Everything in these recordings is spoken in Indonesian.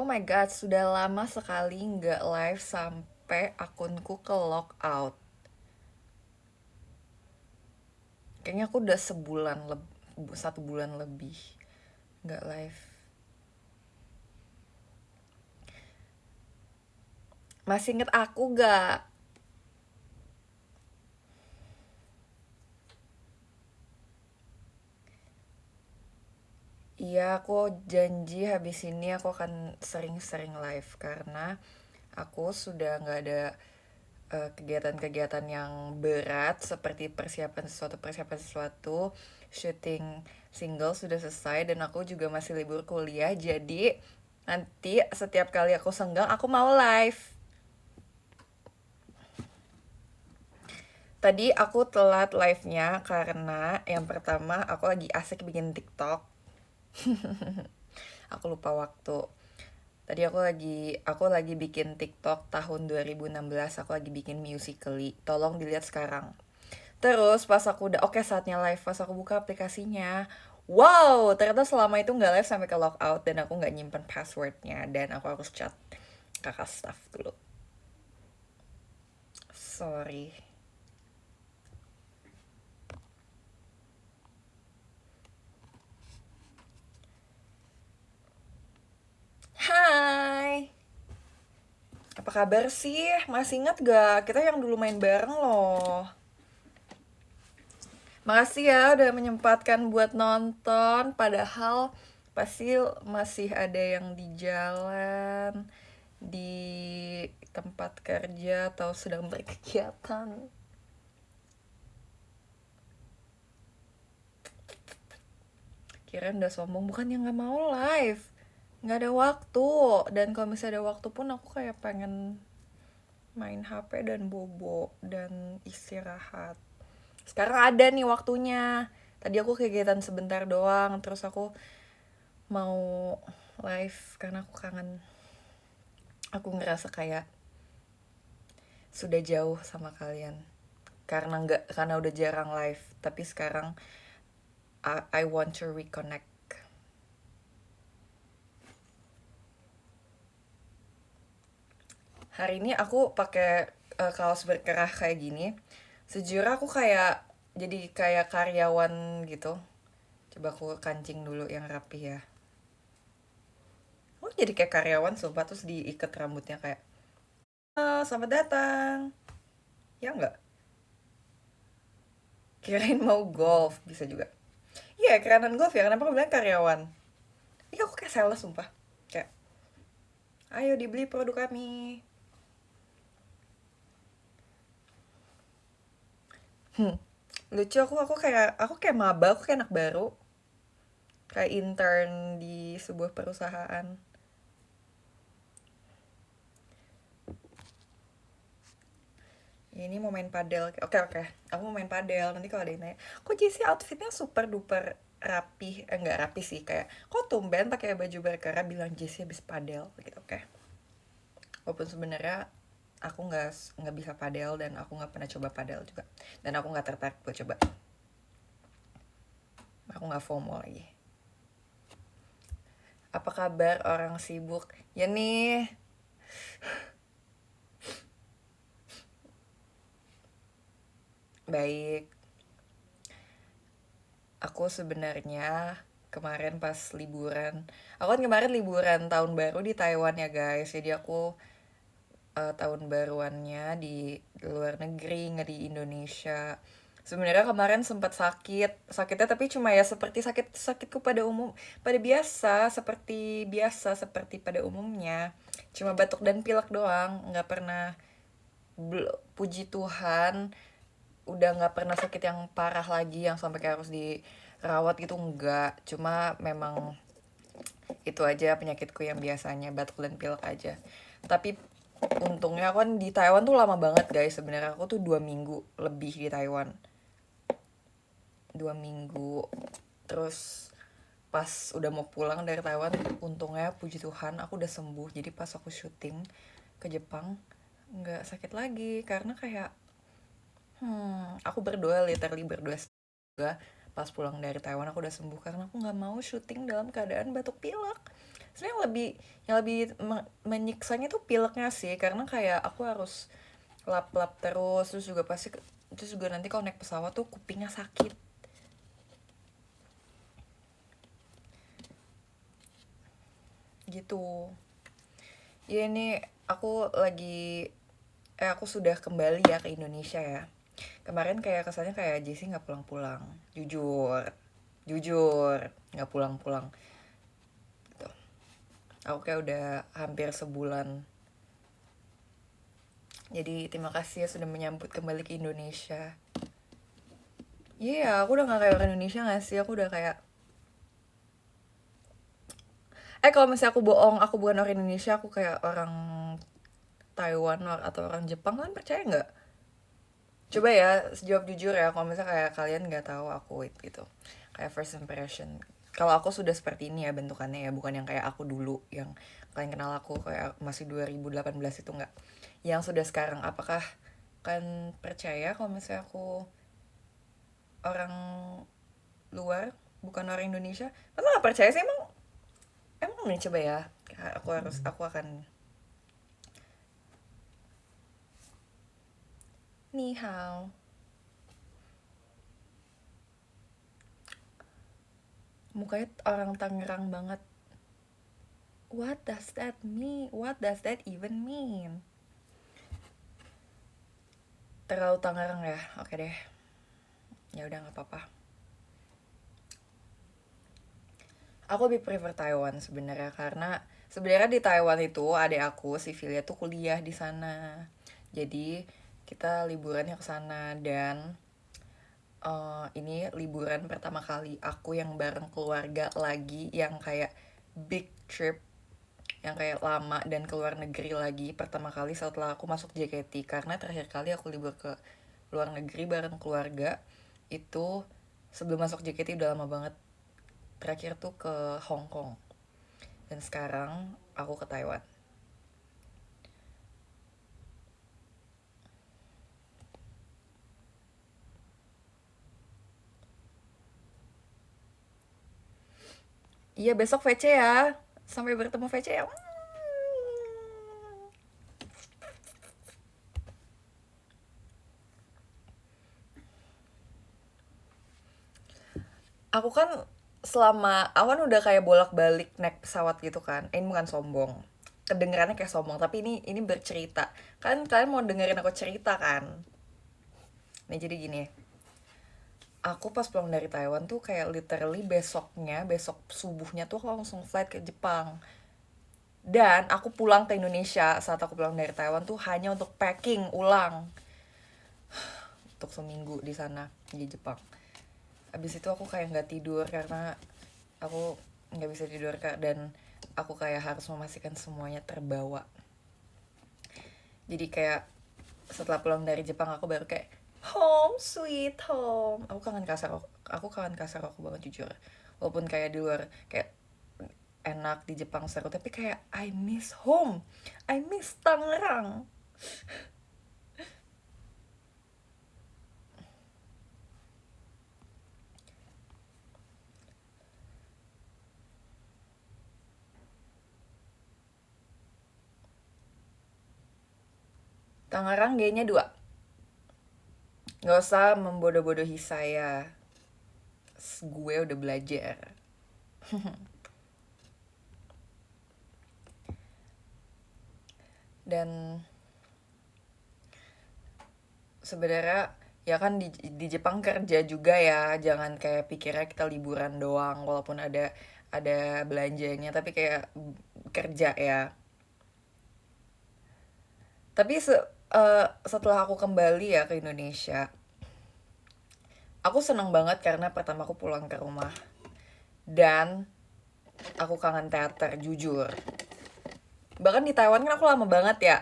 Oh my god, sudah lama sekali nggak live sampai akunku ke lockout. Kayaknya aku udah satu bulan lebih nggak live. Masih inget aku gak? Iya, aku janji habis ini aku akan sering-sering live karena aku sudah nggak ada kegiatan-kegiatan yang berat seperti persiapan sesuatu. Syuting single sudah selesai dan aku juga masih libur kuliah, jadi nanti setiap kali aku senggang aku mau live. Tadi aku telat live-nya karena yang pertama aku lagi asik bikin TikTok. Aku lupa waktu. Tadi aku lagi bikin TikTok tahun 2016, aku lagi bikin Musical.ly. Tolong dilihat sekarang. Terus pas aku udah oke saatnya live, pas aku buka aplikasinya, wow, ternyata selama itu nggak live sampai ke lockout dan aku nggak nyimpen passwordnya dan aku harus chat kakak staff dulu. Sorry. Hai, apa kabar sih? Masih ingat gak? Kita yang dulu main bareng loh. Makasih ya udah menyempatkan buat nonton. Padahal pasti masih ada yang di jalan, di tempat kerja, atau sedang berkegiatan. Kirain udah sombong, bukan yang gak mau live. Gak ada waktu. Dan kalau misalnya ada waktu pun aku kayak pengen main HP dan bobo dan istirahat. Sekarang ada nih waktunya. Tadi aku kegiatan sebentar doang, terus aku mau live karena aku kangen. Aku ngerasa kayak sudah jauh sama kalian. Karena udah jarang live, tapi sekarang I want to reconnect. Hari ini aku pakai kaos berkerah kayak gini. Sejujurnya aku kayak jadi kayak karyawan gitu. Coba aku kancing dulu yang rapi ya. Aku jadi kayak karyawan sumpah, terus diikat rambutnya kayak selamat datang. Ya nggak? Kirain mau golf, bisa juga. Iya, kerenan golf ya, kenapa aku bilang karyawan? Iya, aku kayak sales sumpah. Kayak, ayo dibeli produk kami. Hmm, lucu, aku kayak maba, aku kayak anak baru. Kayak intern di sebuah perusahaan. Ini mau main padel. Oke, oke. Aku mau main padel. Nanti kalau ada yang nanya, kok Jessie outfitnya super duper rapi? Enggak rapi sih, kayak kok tumben pakai baju berkerah bilang Jessie habis padel gitu, oke. Walaupun sebenarnya aku nggak bisa padel dan aku nggak pernah coba padel juga. Dan aku nggak tertarik buat coba. Aku nggak FOMO lagi. Apa kabar orang sibuk? Ya nih, baik. Aku sebenarnya kemarin pas liburan, aku kan kemarin liburan tahun baru di Taiwan ya guys. Jadi aku tahun baruannya di luar negeri, nggak di Indonesia. Sebenarnya kemarin sempat sakitnya tapi cuma ya seperti sakitku pada biasa seperti pada umumnya. Cuma batuk dan pilek doang, nggak pernah, puji Tuhan, udah nggak pernah sakit yang parah lagi yang sampai kayak harus dirawat gitu, enggak. Cuma memang itu aja penyakitku yang biasanya batuk dan pilek aja. Tapi untungnya aku kan di Taiwan tuh lama banget guys, sebenarnya aku tuh 2 minggu lebih di Taiwan. 2 minggu. Terus pas udah mau pulang dari Taiwan, untungnya puji Tuhan aku udah sembuh, jadi pas aku syuting ke Jepang nggak sakit lagi. Karena kayak aku berdoa, literally berdoa juga pas pulang dari Taiwan aku udah sembuh, karena aku nggak mau syuting dalam keadaan batuk pilek. Sebenarnya yang lebih menyiksanya tuh pileknya sih, karena kayak aku harus lap-lap terus juga pasti terus juga nanti kalau naik pesawat tuh kupingnya sakit gitu. Ya ini aku lagi aku sudah kembali ya ke Indonesia ya. Kemarin kayak kesannya kayak Jessie nggak pulang-pulang, jujur, jujur nggak pulang-pulang. Gitu. Aku kayak udah hampir sebulan. Jadi terima kasih ya sudah menyambut kembali ke Indonesia. Iya, yeah, aku udah gak kayak orang Indonesia gak sih? Aku udah kayak kalau misalnya aku bohong, aku bukan orang Indonesia, aku kayak orang Taiwan atau orang Jepang, kan percaya nggak? Coba ya, jawab jujur ya, kalau misalnya kayak kalian nggak tahu aku gitu. Kayak first impression. Kalau aku sudah seperti ini ya bentukannya ya, bukan yang kayak aku dulu, yang kalian kenal aku kayak masih 2018 itu nggak. Yang sudah sekarang, apakah kan percaya kalau misalnya aku orang luar, bukan orang Indonesia? Masa nggak percaya sih emang? Emang nih coba ya, aku akan ni hao. Mukanya orang Tangerang banget. What does that mean? What does that even mean? Terlalu Tangerang ya? Oke deh. Ya udah nggak apa-apa. Aku lebih prefer Taiwan sebenarnya karena sebenarnya di Taiwan itu adik aku si Filia tuh kuliah di sana. Jadi kita liburannya ke sana dan ini liburan pertama kali aku yang bareng keluarga lagi yang kayak big trip yang kayak lama dan keluar negeri lagi pertama kali setelah aku masuk JKT, karena terakhir kali aku libur ke luar negeri bareng keluarga itu sebelum masuk JKT udah lama banget. Terakhir tuh ke Hong Kong dan sekarang aku ke Taiwan. Iya besok VC ya, sampai bertemu VC ya. Aku kan selama awan udah kayak bolak-balik naik pesawat gitu kan. Ini bukan sombong. Kedengerannya kayak sombong, tapi ini bercerita. Kan kalian mau dengerin aku cerita kan? Nih jadi gini. Aku pas pulang dari Taiwan tuh kayak literally besok subuhnya tuh aku langsung flight ke Jepang. Dan aku pulang ke Indonesia saat aku pulang dari Taiwan tuh hanya untuk packing ulang. Untuk seminggu di sana, di Jepang. Abis itu aku kayak nggak tidur karena aku nggak bisa tidur dan aku kayak harus memastikan semuanya terbawa. Jadi kayak setelah pulang dari Jepang aku baru kayak home sweet home. Aku kangen kasar aku banget jujur. Walaupun kayak di luar kayak enak di Jepang seru, tapi kayak I miss home. I miss Tangerang. Tangerang G-nya 2. Gak usah membodoh-bodohi saya. Gue udah belajar. Dan sebenarnya ya kan di Jepang kerja juga ya, jangan kayak pikirnya kita liburan doang walaupun ada belanjanya, tapi kayak kerja ya. Tapi setelah aku kembali ya ke Indonesia, aku seneng banget karena pertama aku pulang ke rumah dan aku kangen teater jujur. Bahkan di Taiwan kan aku lama banget ya,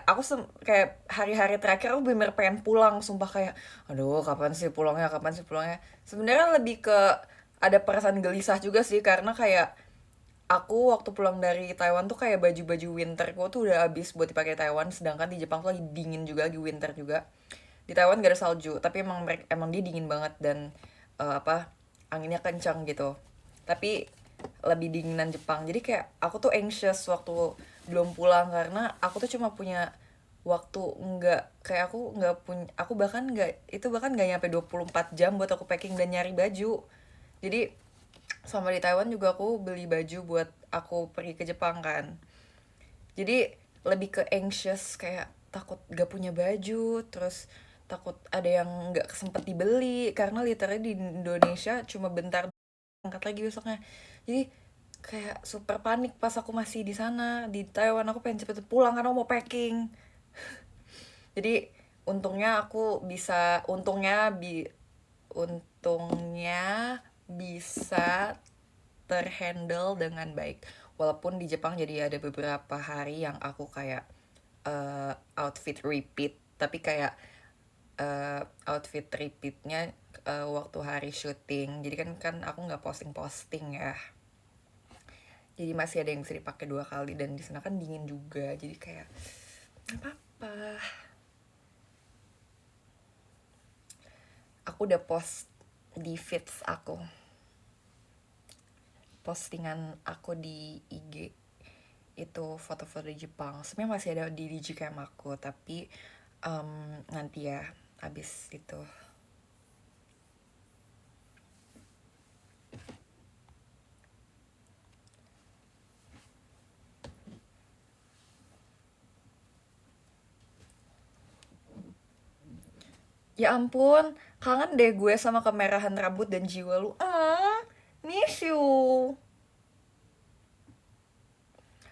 kayak hari-hari terakhir aku bener pengen pulang, sumpah kayak aduh kapan sih pulangnya. Sebenarnya lebih ke ada perasaan gelisah juga sih karena kayak aku waktu pulang dari Taiwan tuh kayak baju-baju winterku tuh udah habis buat dipakai Taiwan, sedangkan di Jepang tuh lagi dingin juga, lagi winter juga. Di Taiwan gak ada salju tapi emang dia dingin banget dan apa anginnya kencang gitu. Tapi lebih dinginan Jepang. Jadi kayak aku tuh anxious waktu belum pulang karena aku tuh cuma punya waktu nggak kayak aku bahkan nggak nyampe 24 jam buat aku packing dan nyari baju. Jadi sama di Taiwan juga aku beli baju buat aku pergi ke Jepang kan. Jadi lebih ke anxious kayak takut gak punya baju, terus takut ada yang nggak sempet dibeli karena literally di Indonesia cuma bentar angkat lagi besoknya. Jadi kayak super panik pas aku masih di sana di Taiwan. Aku pengen cepet pulang karena aku mau packing. Jadi untungnya bisa terhandle dengan baik. Walaupun di Jepang jadi ada beberapa hari yang aku kayak outfit repeat, tapi kayak outfit repeatnya waktu hari syuting. Jadi kan aku nggak posting ya. Jadi masih ada yang bisa dipakai 2 kali dan di sana kan dingin juga. Jadi kayak apa apa. Aku udah post di feeds aku, postingan aku di IG itu foto-foto di Jepang. Sebenarnya masih ada di Digicam aku, tapi nanti ya abis itu. Ya ampun, kangen deh gue sama kemerahan rambut dan jiwa lu. Miss you.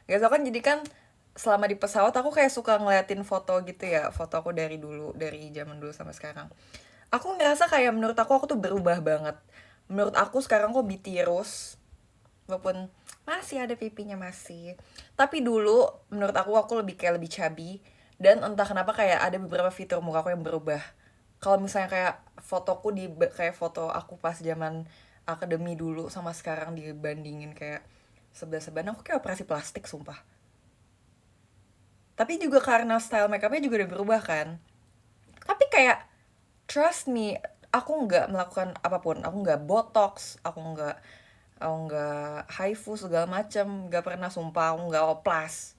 Gak tau kan, jadi kan selama di pesawat aku kayak suka ngeliatin foto gitu ya, foto aku dari dulu, dari zaman dulu sampai sekarang. Aku ngerasa kayak menurut aku tuh berubah banget. Menurut aku sekarang kok bitirus, walaupun masih ada pipinya masih. Tapi dulu menurut aku lebih kayak lebih chubby, dan entah kenapa kayak ada beberapa fitur muka aku yang berubah. Kalau misalnya kayak fotoku kayak foto aku pas zaman akademi dulu sama sekarang dibandingin kayak sebelah-sebelahan, aku kayak operasi plastik sumpah. Tapi juga karena style makeupnya juga udah berubah kan. Tapi kayak trust me, aku nggak melakukan apapun, aku nggak botox, aku nggak haifu segala macam, nggak pernah sumpah, aku nggak oplas.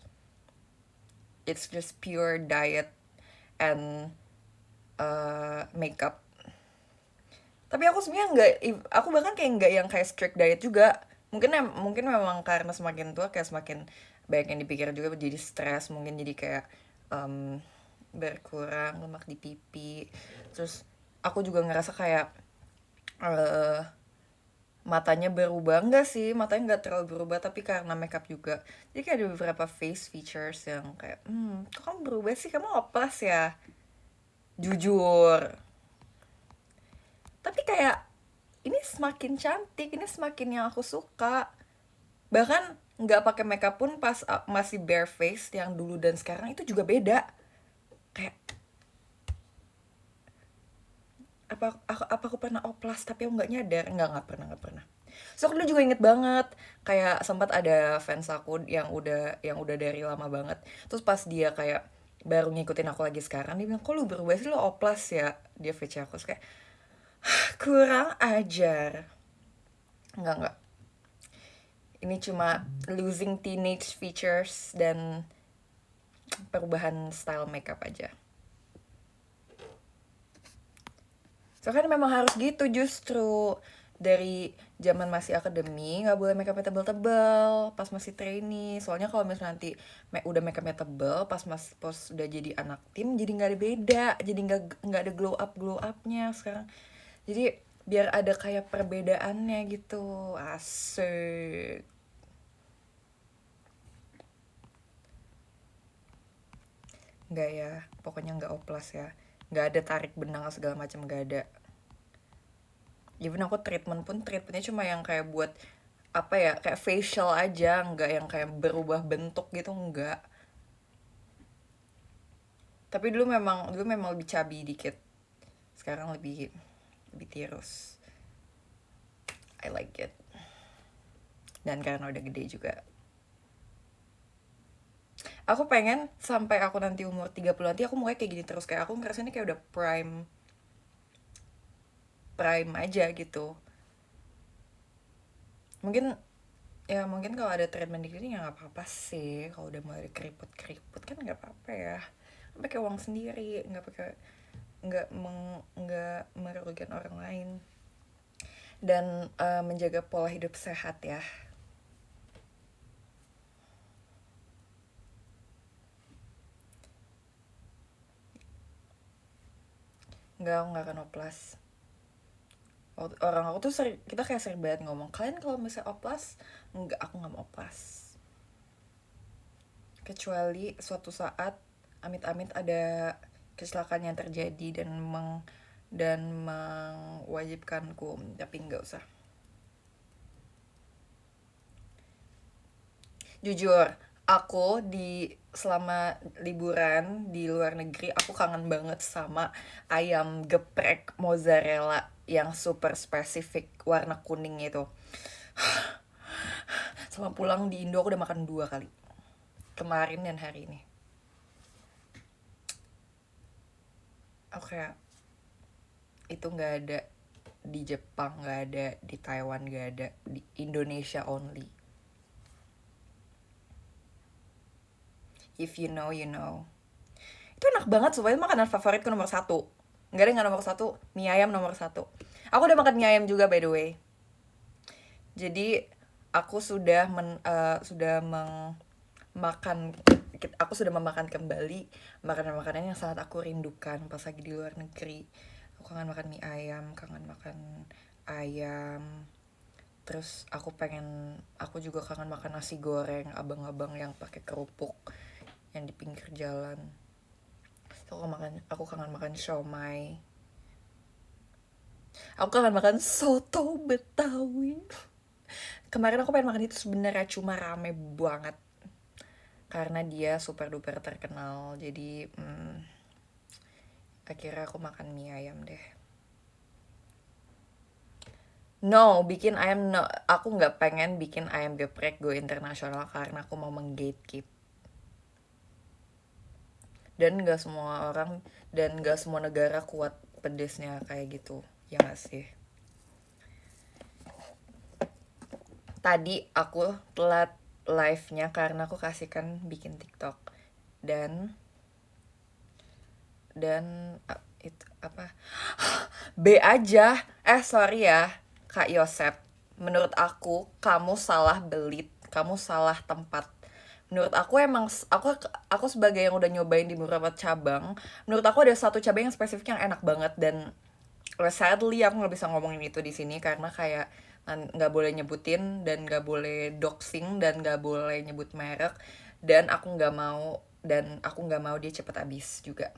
It's just pure diet and makeup. Tapi aku sebenarnya nggak, aku bahkan kayak nggak yang kayak strict diet juga. Mungkin memang karena semakin tua kayak semakin banyak yang dipikir juga, jadi stres, mungkin jadi kayak um, berkurang lemak di pipi. Terus aku juga ngerasa kayak eh matanya berubah. Enggak sih, matanya nggak terlalu berubah, tapi karena makeup juga. Jadi kayak ada beberapa face features yang kayak kok kamu berubah sih, kamu oplas ya, jujur. Tapi kayak ini semakin cantik, ini semakin yang aku suka. Bahkan nggak pakai makeup pun pas masih bare face yang dulu dan sekarang itu juga beda. Kayak apa aku pernah oplas tapi aku nggak nyadar. Nggak pernah. So aku dulu juga inget banget kayak sempat ada fans aku yang udah dari lama banget. Terus pas dia kayak baru ngikutin aku lagi sekarang, dia bilang, kok lu berubah sih, lu oplas ya, dia VC aku. Terus kayak kurang ajar. Nggak, ini cuma losing teenage features dan perubahan style makeup aja. So kan memang harus gitu justru. Dari zaman masih akademi nggak boleh makeupnya tebel-tebel pas masih trainee. Soalnya kalau misalnya nanti udah makeupnya tebel pas udah jadi anak tim, jadi nggak ada beda, jadi nggak ada glow upnya sekarang. Jadi biar ada kayak perbedaannya gitu. Asik. Nggak ya, pokoknya nggak oplas ya, nggak ada tarik benang segala macam, nggak ada. Even aku treatmentnya cuma yang kayak buat apa ya, kayak facial aja, nggak yang kayak berubah bentuk gitu, nggak. Tapi dulu memang lebih cabi dikit, sekarang lebih lebih tirus. I like it. Dan karena udah gede juga, aku pengen sampai aku nanti umur 30 nanti aku mau kayak gini terus. Kayak aku ngerasa ini kayak udah prime prime aja gitu. Mungkin Ya mungkin kalau ada treatment di sini ya nggak apa-apa sih, kalau udah mulai keriput-keriput kan nggak apa-apa ya, pakai uang sendiri, nggak pakai, nggak merugikan orang lain, dan menjaga pola hidup sehat ya. Nggak, aku nggak akan oplas. Orang aku tuh sering, kita kayak sering banget ngomong, kalian kalau misalnya oplas, nggak, aku nggak mau oplas. Kecuali suatu saat amit-amit ada kecelakaan yang terjadi dan mewajibkanku, tapi nggak usah. Jujur, aku selama liburan di luar negeri, aku kangen banget sama ayam geprek mozzarella yang super spesifik warna kuning itu. Selama pulang di Indo aku udah makan 2 kali, kemarin dan hari ini. Aku kayak, itu nggak ada di Jepang, nggak ada di Taiwan, nggak ada di Indonesia only. If you know, you know. Itu enak banget, supaya makanan favoritku nomor 1. Nggak ada yang nomor 1, mie ayam nomor 1. Aku udah makan mie ayam juga by the way. Jadi aku makan, aku sudah memakan kembali makanan-makanan yang sangat aku rindukan pas lagi di luar negeri. Aku kangen makan mie ayam, kangen makan ayam. Terus aku juga kangen makan nasi goreng abang-abang yang pakai kerupuk yang di pinggir jalan. Aku kangen makan siomay. Aku kangen makan soto Betawi. Kemarin aku pengen makan itu sebenarnya, cuma rame banget karena dia super duper terkenal. Jadi akhirnya aku makan mie ayam deh. No, bikin ayam, no. Aku nggak pengen bikin ayam geprek go internasional karena aku mau menggatekeep. Dan nggak semua orang dan nggak semua negara kuat pedesnya kayak gitu, ya nggak sih? Tadi aku telat live-nya karena aku kasihkan bikin TikTok, dan itu apa, B aja. Sorry ya Kak Yosep, menurut aku kamu salah belit, kamu salah tempat. Menurut aku emang, aku sebagai yang udah nyobain di beberapa cabang, menurut aku ada satu cabang yang spesifik yang enak banget, dan sadly aku nggak bisa ngomongin itu di sini karena kayak nggak boleh nyebutin dan nggak boleh doxing dan nggak boleh nyebut merek, dan aku nggak mau dia cepet habis juga.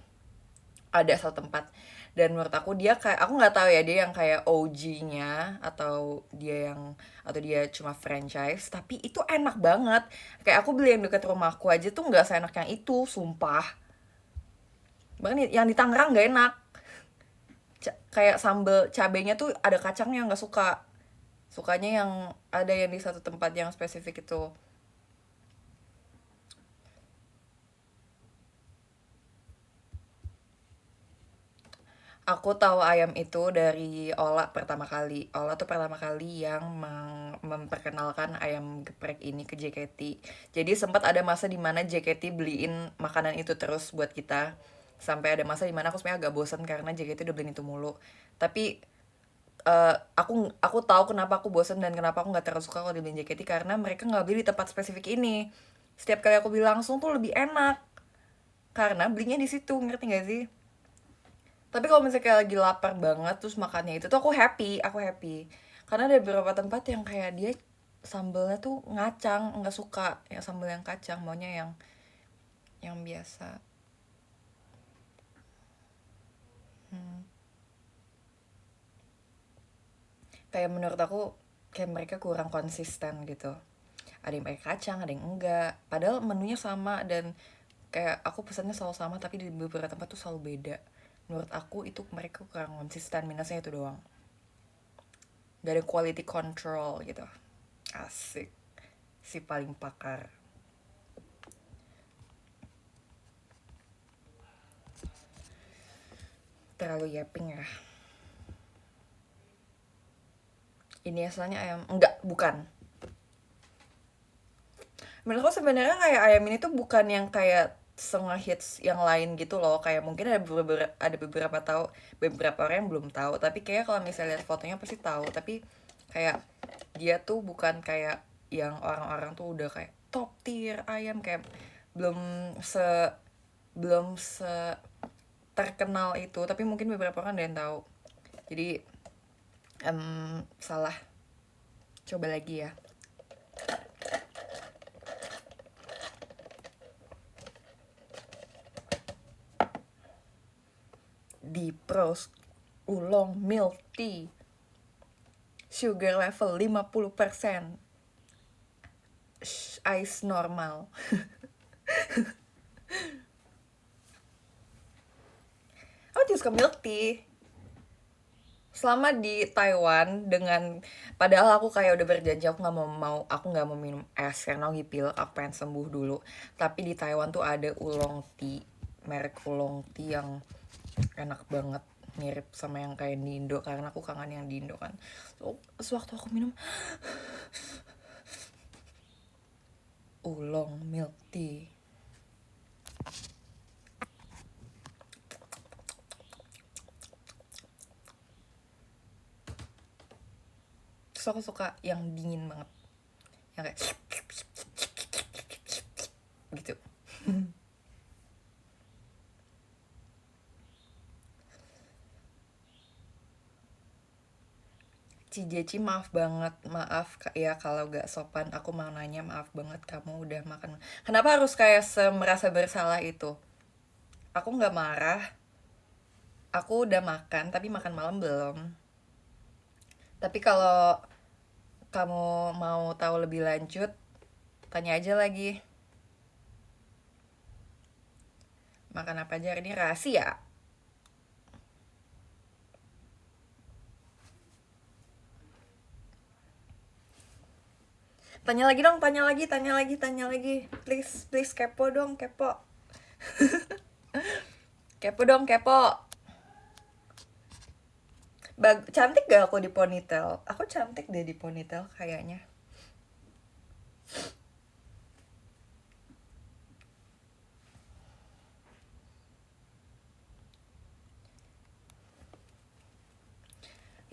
Ada satu tempat, dan menurut aku dia kayak, aku nggak tahu ya dia yang kayak OG-nya atau dia cuma franchise, tapi itu enak banget. Kayak aku beli yang deket rumahku aja tuh nggak seenak yang itu, sumpah. Bahkan yang di Tangerang nggak enak. Kayak sambel cabenya tuh ada kacangnya, nggak suka. Sukanya yang ada yang di satu tempat yang spesifik itu. Aku tahu ayam itu dari Ola pertama kali. Ola tuh pertama kali yang memperkenalkan ayam geprek ini ke JKT. Jadi sempat ada masa dimana JKT beliin makanan itu terus buat kita. Sampai ada masa dimana aku sebenarnya agak bosan karena JKT udah beliin itu mulu. Tapi aku tahu kenapa aku bosan dan kenapa aku nggak terlalu suka kalau dibeliin JKT, karena mereka nggak beli di tempat spesifik ini. Setiap kali aku beli langsung tuh lebih enak karena belinya di situ, ngerti gak sih? Tapi kalau misalnya kayak lagi lapar banget terus makannya itu tuh aku happy. Karena ada beberapa tempat yang kayak dia sambelnya tuh ngacang, nggak suka yang sambel yang kacang, maunya yang biasa. Hmm. Kayak menurut aku kayak mereka kurang konsisten gitu. Ada yang pakai kacang, ada yang enggak. Padahal menunya sama, dan kayak aku pesannya selalu sama tapi di beberapa tempat tuh selalu beda. Menurut aku itu mereka kurang konsisten, minusnya itu doang. Gak ada quality control gitu. Asik, si paling pakar. Terlalu yapping ya. Ini asalnya ayam, enggak, bukan. Menurutku sebenarnya kayak ayam ini tuh bukan yang kayak setengah hits yang lain gitu loh, kayak mungkin ada beberapa tahu, beberapa orang yang belum tahu, tapi kayak kalau misalnya lihat fotonya pasti tahu. Tapi kayak dia tuh bukan kayak yang orang-orang tuh udah kayak top tier ayam, kayak belum se belum se terkenal itu, tapi mungkin beberapa orang ada yang tahu. Jadi salah, coba lagi ya. Di pros Oolong milk tea, sugar level 50%, ice normal. Aku juga suka milk tea. Selama di Taiwan, dengan padahal aku kayak udah berjanji aku nggak mau minum es karena lagi pil, aku pengen sembuh dulu. Tapi di Taiwan tuh ada oolong tea, merek oolong tea yang enak banget, mirip sama yang kayak di Indo karena aku kangen yang di Indo kan. So, sewaktu aku minum oolong milk tea, terus aku suka yang dingin banget, yang kayak gitu. Ci maaf banget, maaf ya kalau gak sopan aku mau nanya, maaf banget kamu udah makan. Kenapa harus kayak merasa bersalah itu? Aku nggak marah, aku udah makan tapi makan malam belum. Tapi kalau kamu mau tahu lebih lanjut, tanya aja lagi. Makan apa aja hari ini rahasia. Tanya lagi dong, tanya lagi. Please, please kepo dong, kepo. Kepo dong, kepo. Cantik gak aku di ponytail? Aku cantik deh di ponytail kayaknya.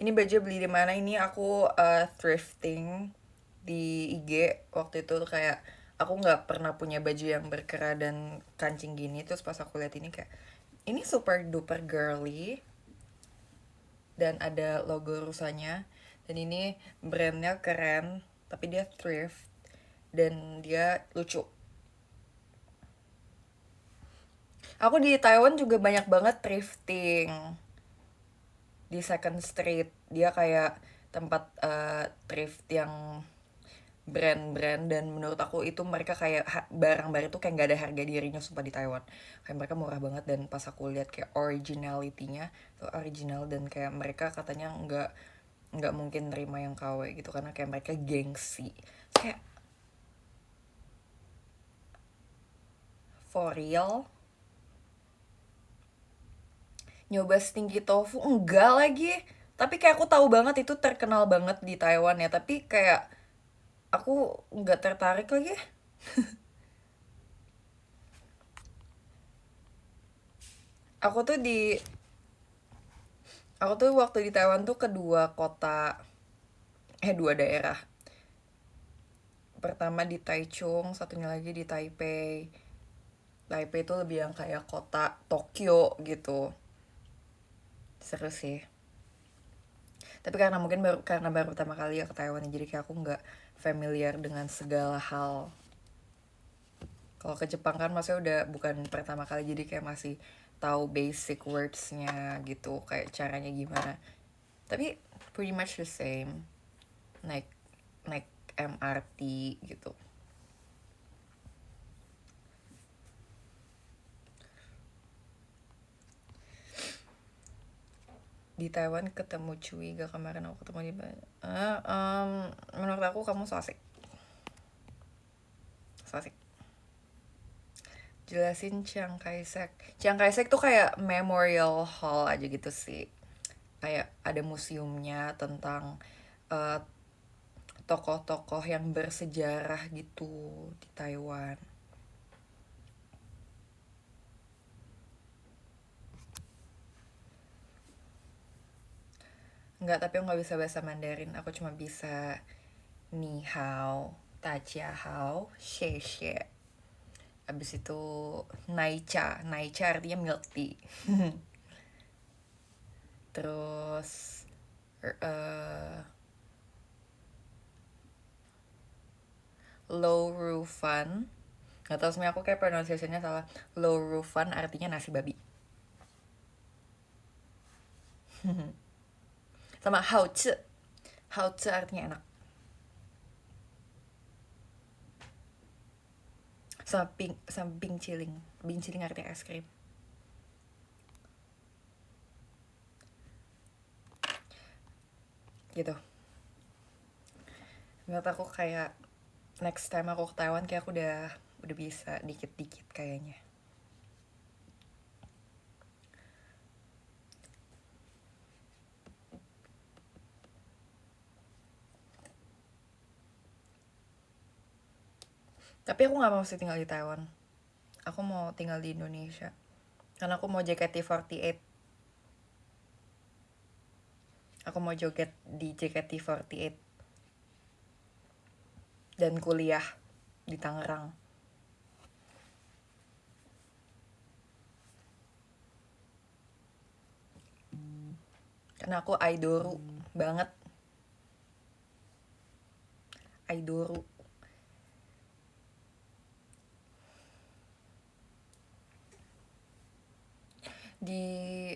Ini baju beli di mana? Ini aku thrifting di IG waktu itu tuh, kayak aku nggak pernah punya baju yang berkerah dan kancing gini, terus pas aku lihat ini kayak ini super duper girly dan ada logo rusanya, dan ini brandnya keren tapi dia thrift dan dia lucu. Aku di Taiwan juga banyak banget thrifting di Second Street. Dia kayak tempat thrift yang brand-brand, dan menurut aku itu mereka kayak barang-barang itu kayak nggak ada harga dirinya sumpah di Taiwan. Kayak mereka murah banget, dan pas aku lihat kayak originality-nya tuh original, dan kayak mereka katanya nggak mungkin nerima yang KW gitu karena kayak mereka gengsi. Kayak for real, nyoba stinky tofu enggak lagi. Tapi kayak aku tahu banget itu terkenal banget di Taiwan ya, tapi kayak aku nggak tertarik lagi. aku tuh di aku tuh waktu di Taiwan tuh kedua kota, dua daerah. Pertama di Taichung, satunya lagi di Taipei. Taipei itu lebih yang kayak kota Tokyo gitu. Seru sih. Tapi karena mungkin baru pertama kali ya ke Taiwan, jadi kayak aku nggak familiar dengan segala hal. Kalau ke Jepang kan maksudnya udah bukan pertama kali, jadi kayak masih tahu basic words-nya gitu, kayak caranya gimana. Tapi pretty much the same. Naik naik MRT gitu. Di Taiwan ketemu Cui gak kemarin aku ketemu di menurut aku kamu so asik. So asik. Jelasin Chiang Kai-shek. Chiang Kai-shek tuh kayak memorial hall aja gitu sih. Kayak ada museumnya tentang uh, tokoh-tokoh yang bersejarah gitu di Taiwan. Enggak, tapi aku nggak bisa bahasa Mandarin. Aku cuma bisa ni hao, tajia hao, xie xie. Abis itu naicha, naicha artinya milk tea. Terus low rufan. Gak tau sebenernya aku kayak pronunciation-nya salah. Low rufan artinya nasi babi. Sama hao ce. Hao ce artinya enak. Sama bing ciling. Bing ciling artinya es krim. Gitu. Menurut aku kayak next time aku ke Taiwan kayak aku udah bisa dikit-dikit kayaknya. Tapi aku nggak mau sih tinggal di Taiwan. Aku mau tinggal di Indonesia. Karena aku mau JKT48. Aku mau joget di JKT48. Dan kuliah di Tangerang. Karena aku idoru banget. Idoru. Di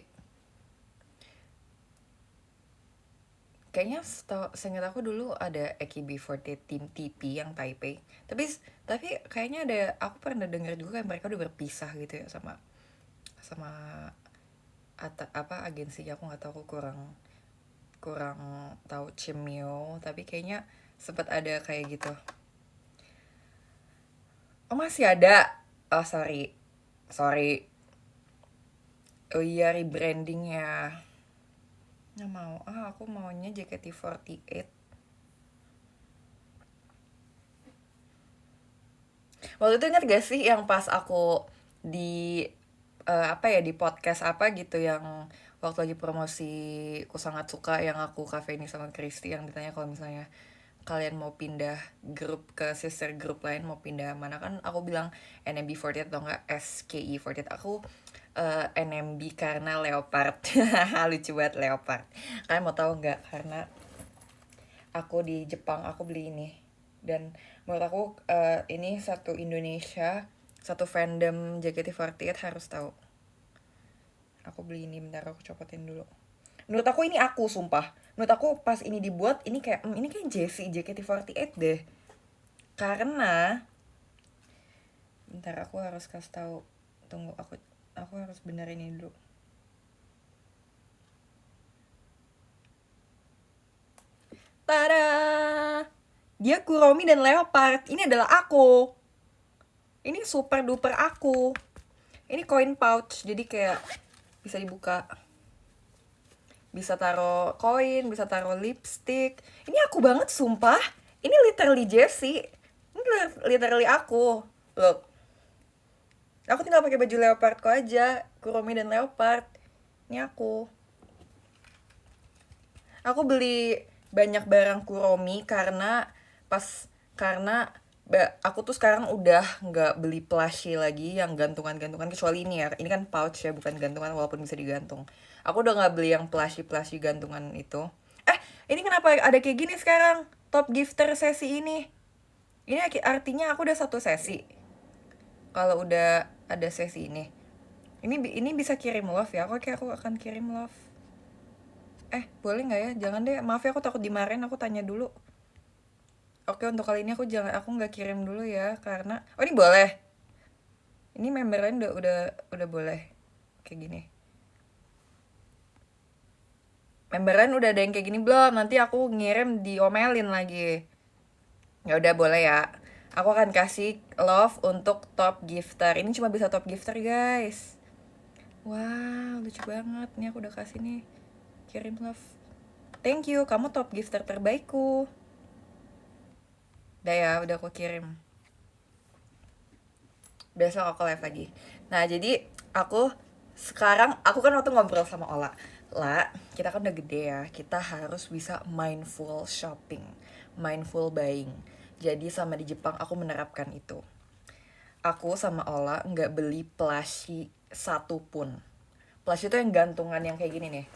kayaknya seingat aku dulu ada AKB48 tim TP yang Taipei. Tapi kayaknya aku pernah dengar juga kan mereka udah berpisah gitu ya sama sama apa agensinya, aku nggak tahu, aku kurang tahu Chimio, tapi kayaknya sempat ada kayak gitu. Oh, masih ada. Oh, sorry. Oh iya, rebranding ya. Nggak mau. Aku maunya JKT48. Waktu itu ingat gak sih yang pas aku di apa ya, di podcast apa gitu, yang waktu lagi promosi Ku Sangat Suka, yang aku Kaveni sama Kristi, yang ditanya kalau misalnya kalian mau pindah grup ke sister grup lain, mau pindah mana, kan aku bilang NMB48 atau enggak SKE48. Aku NMB karena leopard. Lucu banget leopard. Kalian mau tahu nggak? Karena aku di Jepang aku beli ini, dan menurut aku ini satu Indonesia, satu fandom JKT48 harus tahu. Aku beli ini, bentar aku copotin dulu. Menurut aku ini aku, sumpah. Menurut aku pas ini dibuat, ini kayak Jessie JKT48 deh. Karena bentar aku harus kasih tahu. Tunggu, aku harus benerin ini dulu. Tada! Dia Kuromi dan Leopard. Ini adalah aku. Ini super duper aku. Ini coin pouch, jadi kayak bisa dibuka. Bisa taruh koin, bisa taruh lipstick. Ini aku banget, sumpah. Ini literally Jessie. Ini literally aku. Look. Aku tinggal pakai baju leopardku aja, Kuromi dan Leopard. Ini aku. Aku beli banyak barang Kuromi karena aku tuh sekarang udah nggak beli plushie lagi yang gantungan-gantungan, kecuali ini ya. Ini kan pouch ya, bukan gantungan walaupun bisa digantung. Aku udah nggak beli yang plushie gantungan itu. Ini kenapa ada kayak gini sekarang? Top gifter sesi ini. Ini artinya aku udah satu sesi. Kalau udah ada sesi ini. Ini bisa kirim love ya. Oke, aku akan kirim love. Boleh nggak ya? Jangan deh. Maaf ya, aku takut dimarahin. Aku tanya dulu. Oke, untuk kali ini aku nggak kirim dulu ya, karena ini boleh. Ini memberan udah boleh kayak gini. Memberan udah ada yang kayak gini belum? Nanti aku ngirim diomelin lagi. Ya udah, boleh ya. Aku akan kasih love untuk top gifter. Ini cuma bisa top gifter, guys. Wow, lucu banget. Nih aku udah kasih nih. Kirim love. Thank you, kamu top gifter terbaikku. Udah ya, udah aku kirim. Besok aku live lagi. Nah, jadi aku kan waktu ngobrol sama Ola. Lah, kita kan udah gede ya, kita harus bisa mindful shopping, mindful buying. Jadi sama di Jepang aku menerapkan itu. Aku sama Ola nggak beli plushie satupun. Plushie itu yang gantungan yang kayak gini nih.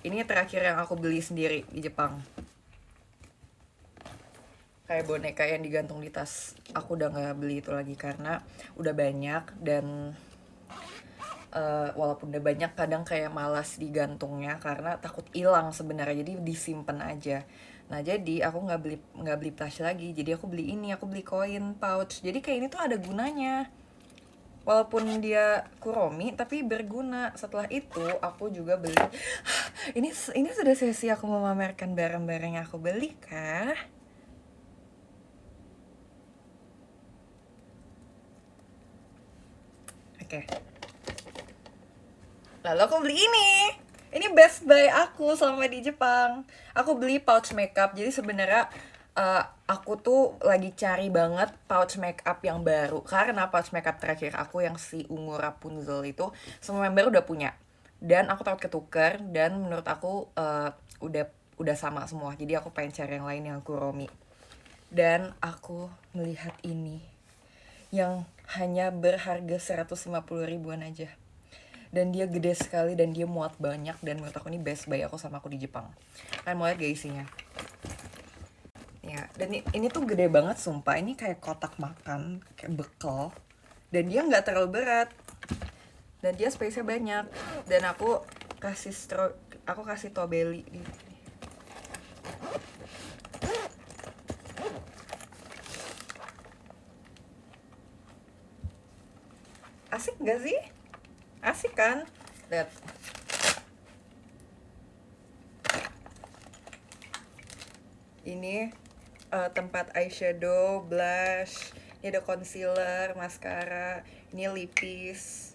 Ini terakhir yang aku beli sendiri di Jepang. Kayak boneka yang digantung di tas. Aku udah nggak beli itu lagi karena udah banyak dan walaupun udah banyak kadang kayak malas digantungnya karena takut hilang sebenarnya, jadi disimpan aja. Nah, jadi aku nggak beli plush lagi, jadi aku beli koin pouch. Jadi kayak ini tuh ada gunanya, walaupun dia kuromi tapi berguna. Setelah itu aku juga beli ini sudah sesi aku memamerkan barang-barang yang aku beli kah. Oke, lalu aku beli ini. Ini best buy aku selama di Jepang. Aku beli pouch makeup. Jadi sebenarnya aku tuh lagi cari banget pouch makeup yang baru. Karena pouch makeup terakhir aku yang si Ungu Rapunzel itu semua member udah punya. Dan aku takut ketuker dan menurut aku udah sama semua. Jadi aku pengen cari yang lain yang kuromi. Dan aku melihat ini yang hanya berharga 150 ribuan aja, dan dia gede sekali dan dia muat banyak, dan menurut aku ini best buy aku sama aku di Jepang. Kalian mau lihat gak isinya? Ya, dan ini tuh gede banget sumpah. Ini kayak kotak makan, kayak bekal. Dan dia nggak terlalu berat. Dan dia space-nya banyak. Dan aku kasih tobeli. Asik gak sih? Asik kan? Lihat. Ini tempat eyeshadow, blush, ini ada concealer, mascara, ini lipis,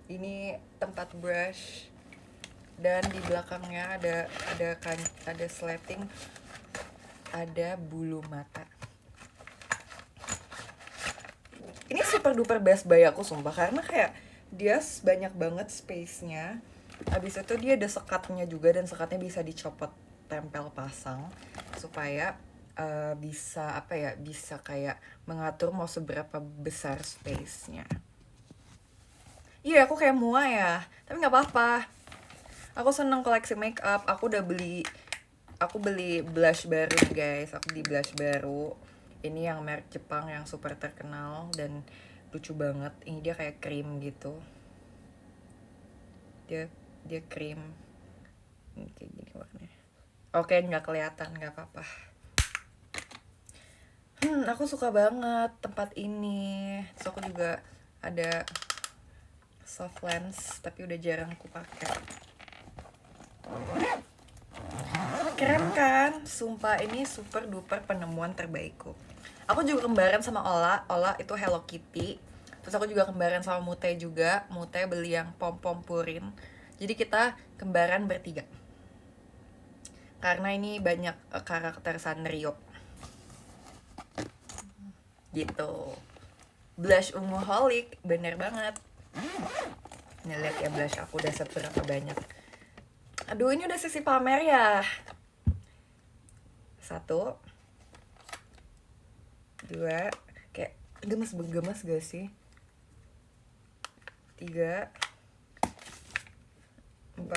ini tempat brush, dan di belakangnya ada slating, ada bulu mata. Ini super duper best buy aku sumpah, karena kayak dia banyak banget space-nya. Abis itu dia ada sekatnya juga, dan sekatnya bisa dicopot tempel pasang supaya bisa kayak mengatur mau seberapa besar space-nya. Iya, aku kayak mua ya, tapi nggak apa-apa. Aku seneng koleksi make up. Aku beli blush baru guys. Aku beli blush baru. Ini yang merek Jepang yang super terkenal dan lucu banget. Ini dia kayak krim gitu. Dia krim. Ini kayak gini warnanya. Oke, nggak kelihatan, nggak apa-apa. Aku suka banget tempat ini. So aku juga ada soft lens tapi udah jarang aku pakai. Keren kan? Sumpah ini super duper penemuan terbaikku. Aku juga kembaran sama Ola. Ola itu Hello Kitty. Terus aku juga kembaran sama Mute juga. Mute beli yang pom-pom purin. Jadi kita kembaran bertiga. Karena ini banyak karakter Sanrio. Gitu. Blush ungu holic, bener banget. Nih lihat ya blush aku udah seberapa banyak. Aduh, ini udah sesi pamer ya. 1 2, kayak gemes gak sih? 3 4.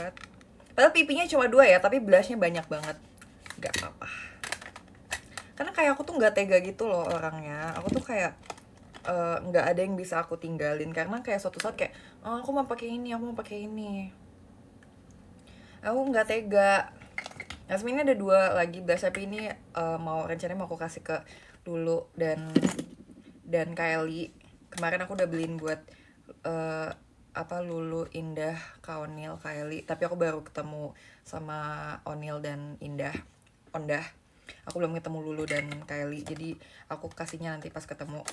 Padahal pipinya cuma 2 ya, tapi blushnya banyak banget. Gak apa-apa. Karena kayak aku tuh nggak tega gitu loh orangnya. Aku tuh kayak nggak ada yang bisa aku tinggalin karena kayak suatu saat kayak aku mau pakai ini, aku mau pakai ini. Aku nggak tega. Nah, sebenarnya ada 2 lagi blush, tapi ini rencananya mau aku kasih ke Lulu dan Kylie. Kemarin aku udah beliin buat Lulu, Indah, Kaonil, Kylie, tapi aku baru ketemu sama Onil dan Ondah. Aku belum ketemu Lulu dan Kylie, jadi aku kasihnya nanti pas ketemu.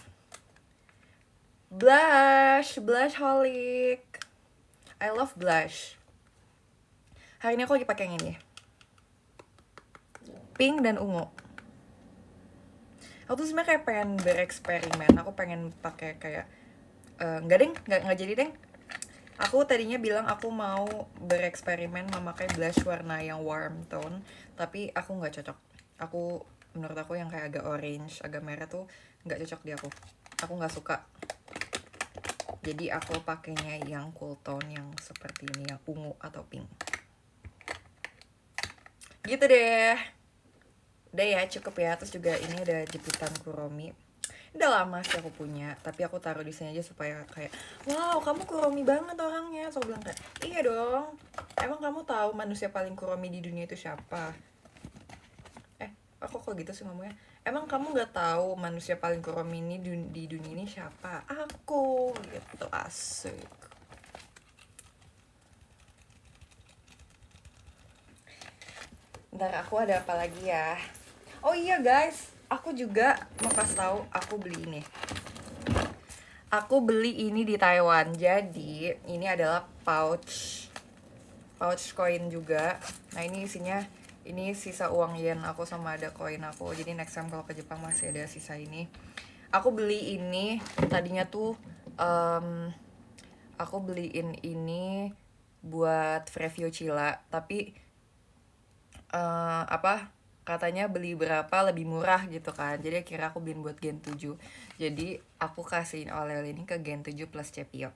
Blush holic. I love blush. Hari ini aku lagi pakai yang ini, pink dan ungu. Aku tuh sebenarnya kayak pengen bereksperimen, aku pengen pakai kayak nggak deng, nggak jadi deng. Aku tadinya bilang aku mau bereksperimen memakai blush warna yang warm tone, tapi aku nggak cocok. Menurut aku yang kayak agak orange, agak merah tuh nggak cocok di aku. Aku nggak suka. Jadi aku pakainya yang cool tone yang seperti ini, yang ungu atau pink. Gitu deh. Udah ya, cukup ya. Terus juga ini ada jepitan Kuromi. Udah lama sih aku punya, tapi aku taruh di sini aja supaya kayak, wow, kamu Kuromi banget orangnya. So aku bilang kayak, iya dong. Emang kamu tahu manusia paling Kuromi di dunia itu siapa? Aku kok gitu sih ngomongnya. Emang kamu nggak tahu manusia paling Kuromi ini di dunia ini siapa? Aku gitu, asik. Ntar aku ada apa lagi ya? Oh iya guys, aku juga mau kasih tahu aku beli ini. Aku beli ini di Taiwan. Jadi ini adalah pouch coin juga. Nah ini isinya, ini sisa uang yen aku sama ada koin aku. Jadi next time kalau ke Jepang masih ada sisa ini. Aku beli ini tadinya tuh aku beliin ini buat Frevio Cila, tapi apa katanya beli berapa lebih murah gitu kan, jadi akhirnya aku beliin buat Gen 7. Jadi aku kasihin oleh-oleh ini ke Gen 7 plus Cepio.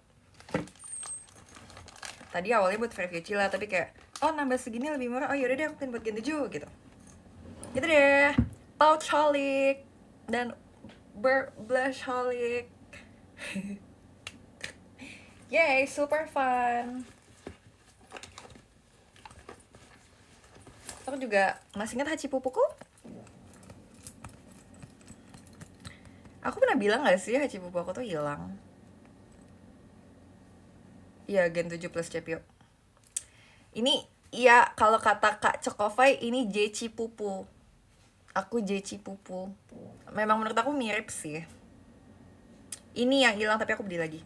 Tadi awalnya buat Frevio Cila, tapi kayak oh nambah segini lebih murah, oh yaudah deh aku beliin buat Gen 7 gitu. Gitu deh, pouchholic dan blushholic. Yay, super fun. Aku juga masih ingat Hachi Pupuku. Aku pernah bilang gak sih Hachi Pupu aku tuh hilang? Iya, Gen 7 plus Cepio. Ini, iya, kalau kata Kak Cokovai, ini Jeci Pupu. Aku Jeci Pupu. Memang menurut aku mirip sih. Ini yang hilang tapi aku beli lagi.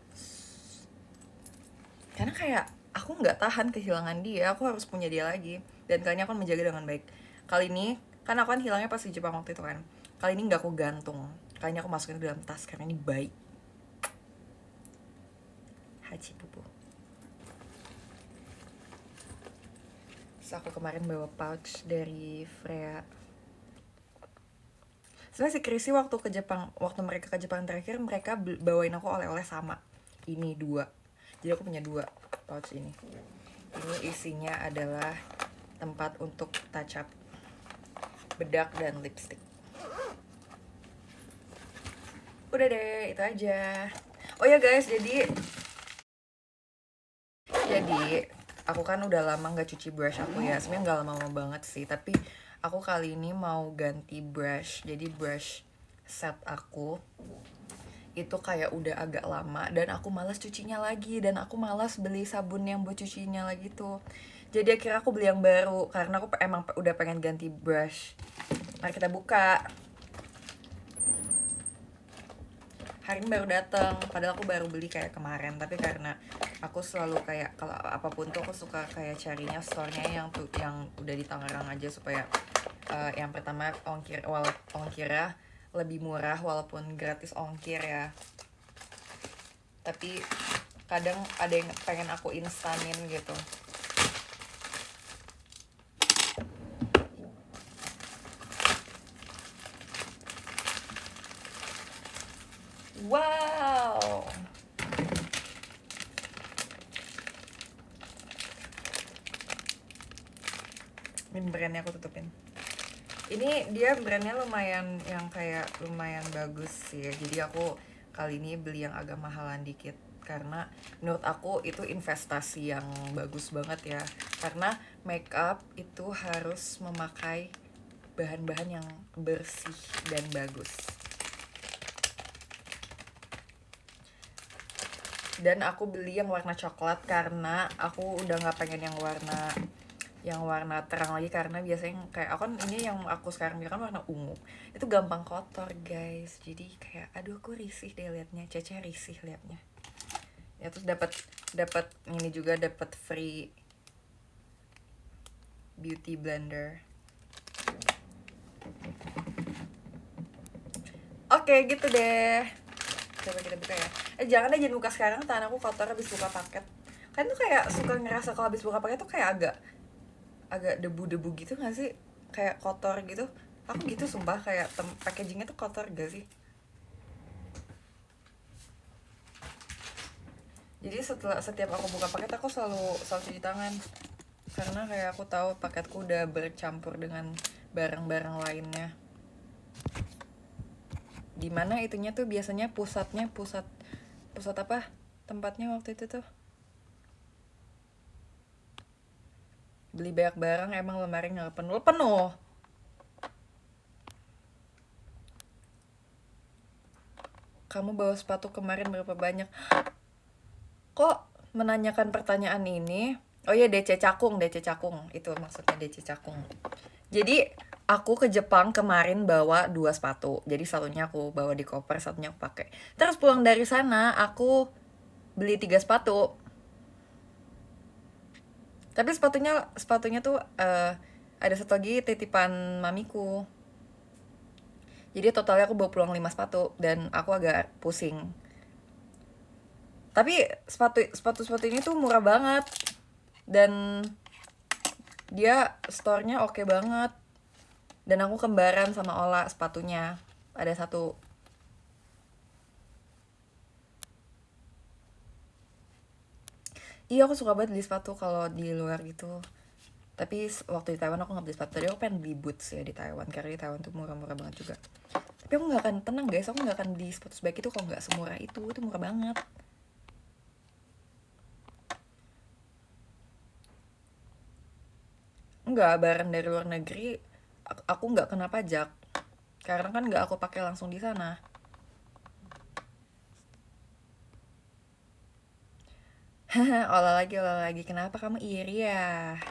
Karena kayak aku nggak tahan kehilangan dia, aku harus punya dia lagi. Dan kali ini aku menjaga dengan baik. Kali ini, kan aku kan hilangnya pas di Jepang waktu itu kan. Kali ini nggak aku gantung. Kali ini aku masukin ke dalam tas karena ini baik. Hachi Pupu. Terus aku kemarin bawa pouch dari Freya. Sebenarnya si Chrissy waktu mereka ke Jepang terakhir, mereka bawain aku oleh-oleh sama. Ini 2. Jadi aku punya 2 pouch ini. Ini isinya adalah tempat untuk touch up bedak dan lipstick. Udah deh, itu aja. Oh ya guys, jadi aku kan udah lama nggak cuci brush aku ya. Sebenarnya nggak lama banget sih, tapi aku kali ini mau ganti brush. Jadi brush set aku itu kayak udah agak lama dan aku malas cucinya lagi, dan aku malas beli sabun yang buat cucinya lagi tuh. Jadi akhirnya aku beli yang baru karena aku emang udah pengen ganti brush. Mari kita buka. Hari ini baru datang, padahal aku baru beli kayak kemarin, tapi karena aku selalu kayak kalau apapun tuh aku suka kayak carinya store-nya yang udah di Tangerang aja, supaya yang pertama ongkirnya lebih murah walaupun gratis ongkir ya. Tapi kadang ada yang pengen aku instanin gitu. Wow. Ini brandnya aku tutupin. Ini dia brandnya lumayan yang kayak lumayan bagus sih. Jadi aku kali ini beli yang agak mahalan dikit karena menurut aku itu investasi yang bagus banget ya. Karena makeup itu harus memakai bahan-bahan yang bersih dan bagus. Dan aku beli yang warna coklat karena aku udah nggak pengen yang warna terang lagi, karena biasanya kayak aku kan ini yang aku sekarang kan warna ungu itu gampang kotor guys, jadi kayak aduh aku risih deh liatnya, Cece risih liatnya ya. Terus dapat ini juga, dapat free beauty blender. Oke gitu deh. Coba kita buka ya. Jangan buka sekarang, tangan aku kotor habis buka paket. Kan tuh kayak suka ngerasa kalau habis buka paket tuh kayak agak agak debu-debu gitu gak sih? Kayak kotor gitu. Aku gitu sumpah, kayak packagingnya tuh kotor gak sih? Jadi setiap aku buka paket aku selalu cuci tangan. Karena kayak aku tahu paketku udah bercampur dengan barang-barang lainnya. Dimana itunya tuh biasanya pusat apa? Tempatnya waktu itu tuh beli banyak barang, emang lemari nggak penuh penuh. Kamu bawa sepatu kemarin berapa banyak? Kok menanyakan pertanyaan ini? Oh iya, DC Cakung itu maksudnya, DC Cakung. Jadi aku ke Jepang kemarin bawa 2 sepatu, jadi satunya aku bawa di koper, satunya aku pakai. Terus pulang dari sana aku beli 3 sepatu. Tapi sepatunya tuh ada satu lagi titipan mamiku. Jadi totalnya aku bawa pulang 5 sepatu dan aku agak pusing. Tapi sepatu ini tuh murah banget dan dia store-nya oke banget. Dan aku kembaran sama Ola sepatunya. Ada satu. Iya, aku suka banget beli sepatu kalau di luar gitu. Tapi waktu di Taiwan aku nggak beli sepatu. Tadi aku pengen beli boots ya di Taiwan, karena di Taiwan tuh murah-murah banget juga. Tapi aku nggak akan tenang guys, aku nggak akan beli sepatu sebaik itu kalau nggak semurah itu murah banget. Enggak, barang dari luar negeri aku nggak kena pajak karena kan nggak aku pakai langsung di sana. Olah lagi, kenapa kamu iri ya?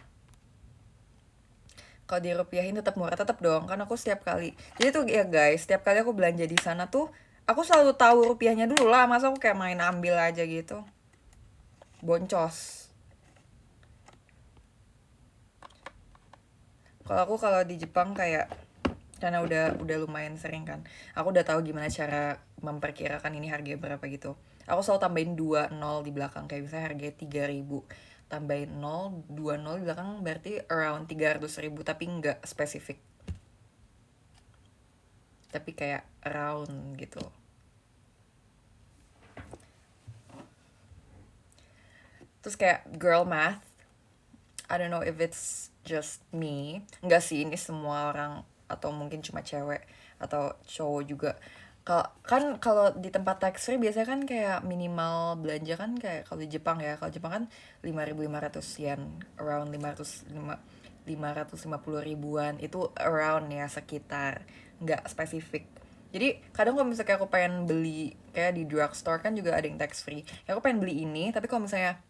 Kalau dirupiahin tetap murah, tetap dong, kan aku setiap kali, jadi tuh ya guys, setiap kali aku belanja di sana tuh aku selalu tahu rupiahnya dulu lah, masa aku kayak main ambil aja gitu, boncos. Kalau di Jepang kayak, karena udah lumayan sering kan, aku udah tahu gimana cara memperkirakan ini harga berapa gitu. Aku selalu tambahin 20 di belakang, kayak misalnya harganya 3.000, tambahin 20 di belakang berarti around 300.000, tapi nggak spesifik, tapi kayak around gitu. Terus kayak girl math, I don't know if it's just me, nggak sih, ini semua orang atau mungkin cuma cewek atau cowok juga. Kalau di tempat tax free biasanya kan kayak minimal belanja kan, kayak kalau di Jepang ya, kalau Jepang kan 5.500 yen, around 550 ribuan, itu around ya, sekitar, nggak spesifik. Jadi kadang kalau misalnya aku pengen beli kayak di drugstore kan juga ada yang tax free, ya aku pengen beli ini, tapi kalau misalnya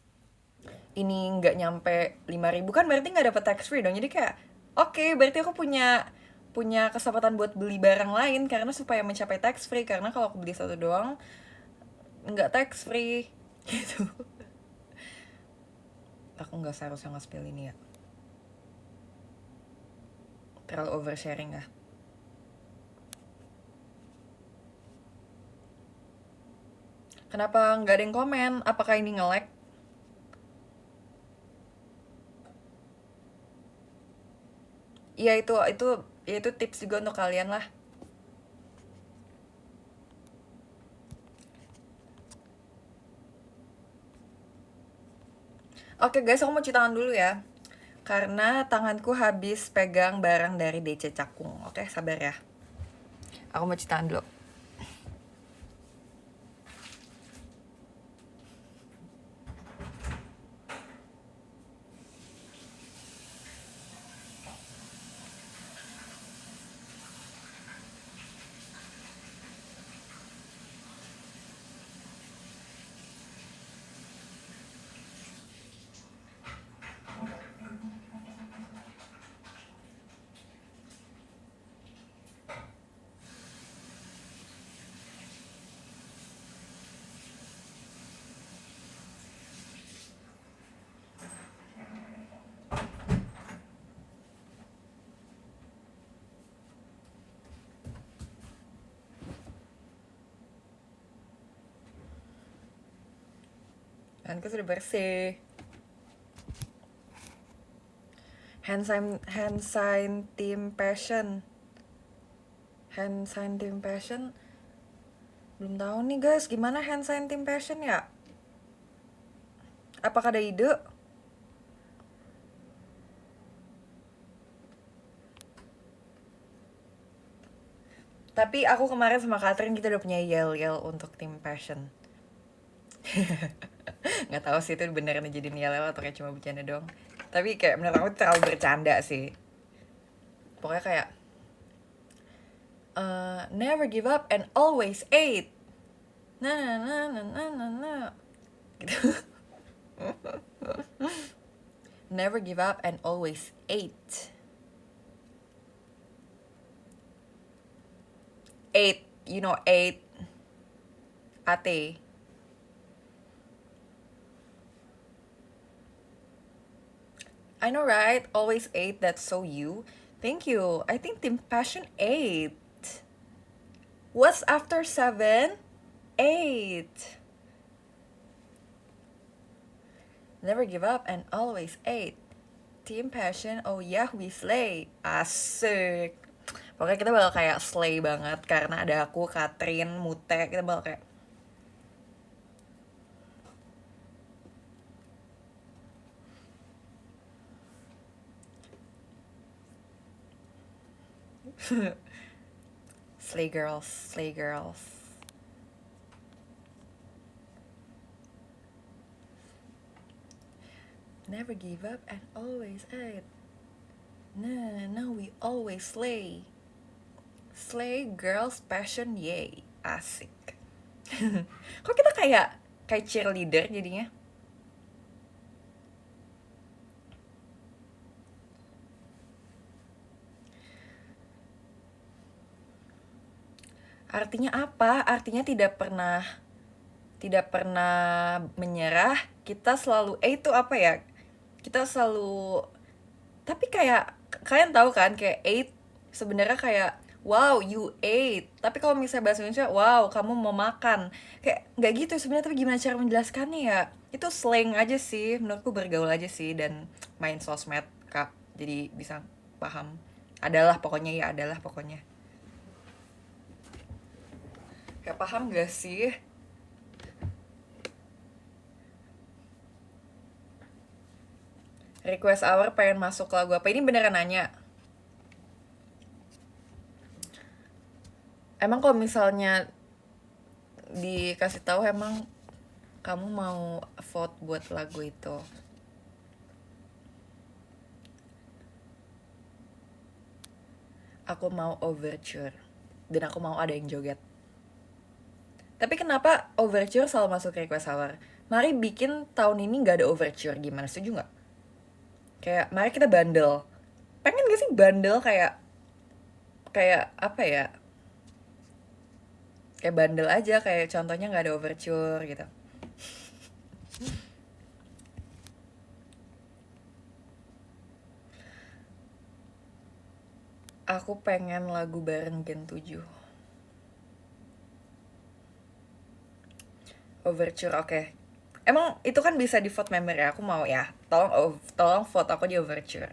ini nggak nyampe 5.000 kan berarti nggak dapet tax free dong. Jadi kayak oke, berarti aku punya punya kesempatan buat beli barang lain karena supaya mencapai tax free, karena kalau aku beli satu doang nggak tax free gitu. Aku nggak seharusnya nge-spill ini ya, terlalu oversharing ya. Kenapa nggak ada yang komen? Apakah ini nge-lag? Iya, itu tips juga untuk kalian lah. Oke guys, aku mau cuci tangan dulu ya. Karena tanganku habis pegang barang dari DC Cakung. Oke, sabar ya. Aku mau cuci tangan dulu. Tanganku sudah bersih. Hand sign team passion. Hand sign team passion. Belum tahu nih guys, gimana hand sign team passion ya? Apakah ada ide? Tapi aku kemarin sama Catherine kita udah punya yel-yel untuk team passion. Nggak tahu sih itu beneran jadi yel-yel atau kayak cuma bercanda doang. Tapi kayak menurut aku terlalu bercanda sih. Pokoknya kayak never give up and always aid. Nah, nah, nah, nah, nah, nah, nah. Gitu. Never give up and always aid. Aid, you know aid. Ate. I know, right? Always eight, that's so you. Thank you. I think Team Passion 8. What's after 7? 8. Never give up and always 8. Team Passion, oh yeah, we slay. Asik. Pokoknya kita bakal kayak slay banget karena ada aku, Catherine, Mute. Kita bakal kayak slay girls, slay girls. Never give up and always aid. Nah, no, we always slay. Slay girls passion, yay. Asik. Kok kita kayak cheerleader jadinya? Artinya apa? Artinya tidak pernah menyerah. Kita selalu itu apa ya? Kita selalu, tapi kayak kalian tahu kan kayak ate sebenarnya kayak wow you ate, tapi kalau misalnya bahasa Indonesia wow kamu mau makan, kayak nggak gitu sebenarnya, tapi gimana cara menjelaskannya ya, itu slang aja sih menurutku, bergaul aja sih, dan main sosmed kak, jadi bisa paham. Adalah pokoknya, ya adalah pokoknya, kayak paham gak sih? Request hour pengen masuk lagu apa, ini beneran nanya? Emang kalau misalnya dikasih tahu emang kamu mau vote buat lagu itu? Aku mau Overture dan aku mau ada yang joget. Tapi kenapa Overture selalu masuk request hour? Mari bikin tahun ini nggak ada Overture, gimana, setuju nggak? Kayak mari kita bandel. Pengen gak sih bandel, kayak kayak apa ya? Kayak bandel aja, kayak contohnya nggak ada Overture gitu. Aku pengen lagu bareng Gen 7. Overture, oke. Emang itu kan bisa di vote member ya, aku mau ya. Tolong vote aku di Overture.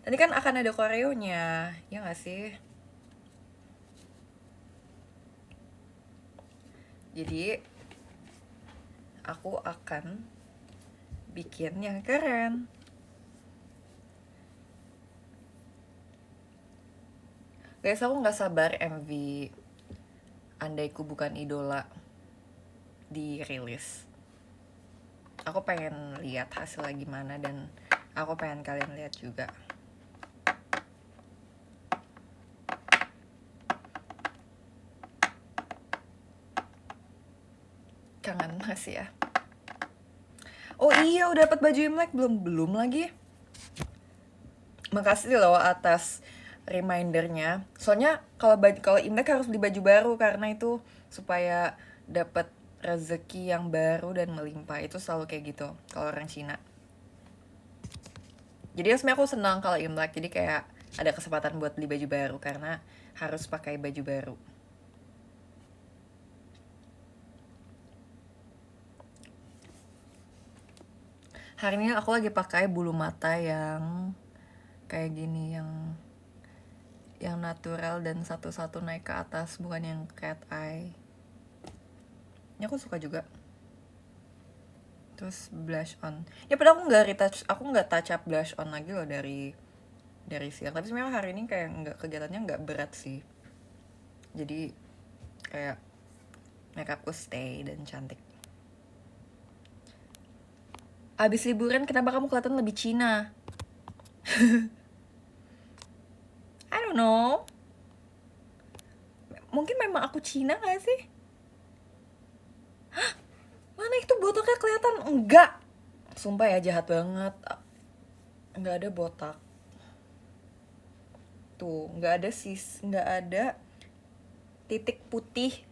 Nanti kan akan ada koreonya, ya nggak sih? Jadi aku akan bikin yang keren. Guys, aku nggak sabar MV Andaiku Bukan Idola dirilis. Aku pengen lihat hasilnya gimana, dan aku pengen kalian lihat juga. Kangen masih ya. Oh iya, udah dapat baju Imlek belum lagi. Makasih loh atas remindernya. Soalnya kalau Imlek harus beli baju baru karena itu supaya dapat rezeki yang baru dan melimpah. Itu selalu kayak gitu kalau orang Cina. Jadi sebenarnya aku senang kalau Imlek, jadi kayak ada kesempatan buat beli baju baru karena harus pakai baju baru. Hari ini aku lagi pakai bulu mata yang kayak gini, yang natural dan satu-satu naik ke atas, bukan yang cat eye. Ini aku suka juga. Terus blush on. Ya padahal aku nggak touch up blush on lagi loh dari siang. Tapi sebenarnya hari ini kayak nggak, kegiatannya nggak berat sih. Jadi kayak makeupku stay dan cantik. Abis liburan kenapa kamu kelihatan lebih Cina? I don't know. Mungkin memang aku Cina gak sih? Mana itu botaknya kelihatan? Enggak. Sumpah ya, jahat banget. Enggak ada botak. Tuh, enggak ada enggak ada titik putih.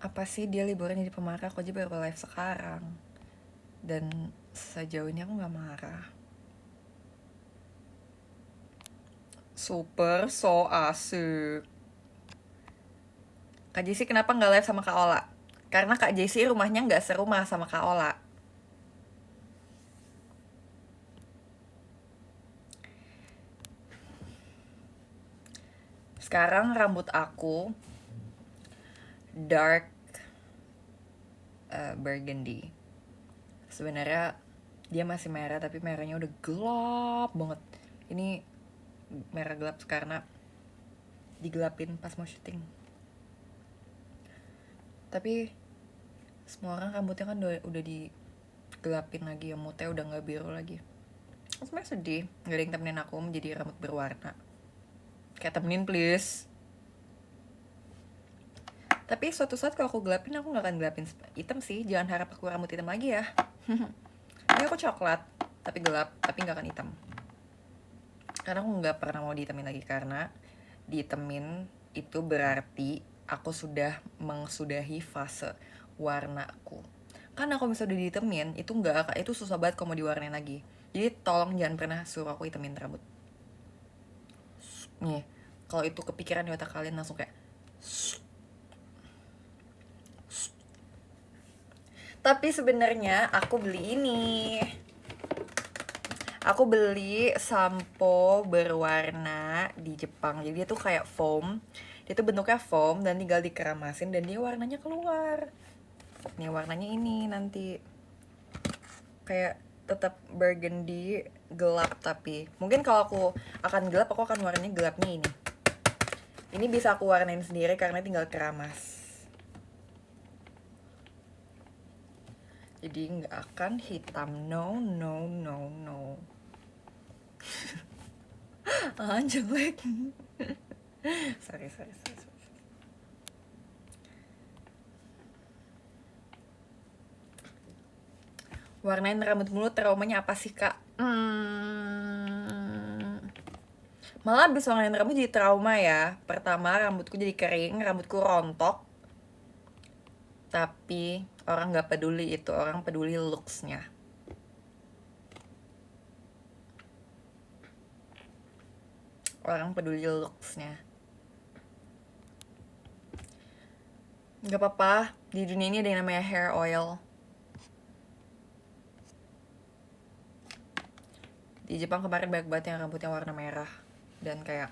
Apa sih dia liburan jadi pemarah? Aku aja baru live sekarang. Dan sejauh ini aku nggak marah. Super so asik. Kak Jessy kenapa nggak live sama Kak Ola? Karena Kak Jessy rumahnya nggak serumah sama Kak Ola. Sekarang rambut aku dark burgundy. Sebenarnya dia masih merah tapi merahnya udah gelap banget. Ini merah gelap karena digelapin pas mau syuting. Tapi semua orang rambutnya kan udah digelapin lagi ya, moodnya udah nggak biru lagi. Sebenarnya sedih nggak ada yang temenin aku menjadi rambut berwarna. Kayak temenin please. Tapi suatu saat kalau aku gelapin, aku nggak akan gelapin hitam sih. Jangan harap aku rambut hitam lagi ya. Ini aku coklat tapi gelap, tapi nggak akan hitam. Karena aku nggak pernah mau dihitamin lagi, karena dihitamin itu berarti aku sudah mengsudahi fase warnaku. Karena kalau misalnya udah dihitamin itu nggak, itu susah banget kalau mau diwarnain lagi. Jadi tolong jangan pernah suruh aku hitamin rambut. Nih, kalau itu kepikiran di otak kalian langsung kayak. Tapi sebenarnya aku beli ini. Aku beli sampo berwarna di Jepang. Jadi dia tuh kayak foam. Dia tuh bentuknya foam dan tinggal dikeramasin dan dia warnanya keluar. Nih warnanya ini nanti kayak tetap burgundy gelap, tapi mungkin kalau aku akan gelap, aku akan warnanya gelapnya ini. Ini bisa aku warnain sendiri karena tinggal keramas. Jadi nggak akan hitam. No, no, no, no. Jelek. sorry. Warnain rambut mulu, traumanya apa sih kak? Malah abis warnain rambut jadi trauma ya. Pertama rambutku jadi kering, rambutku rontok. Tapi orang gak peduli itu, orang peduli looksnya. Orang peduli looksnya. Gak apa-apa, di dunia ini ada yang namanya hair oil. Di Jepang kemarin banyak banget yang rambutnya warna merah. Dan kayak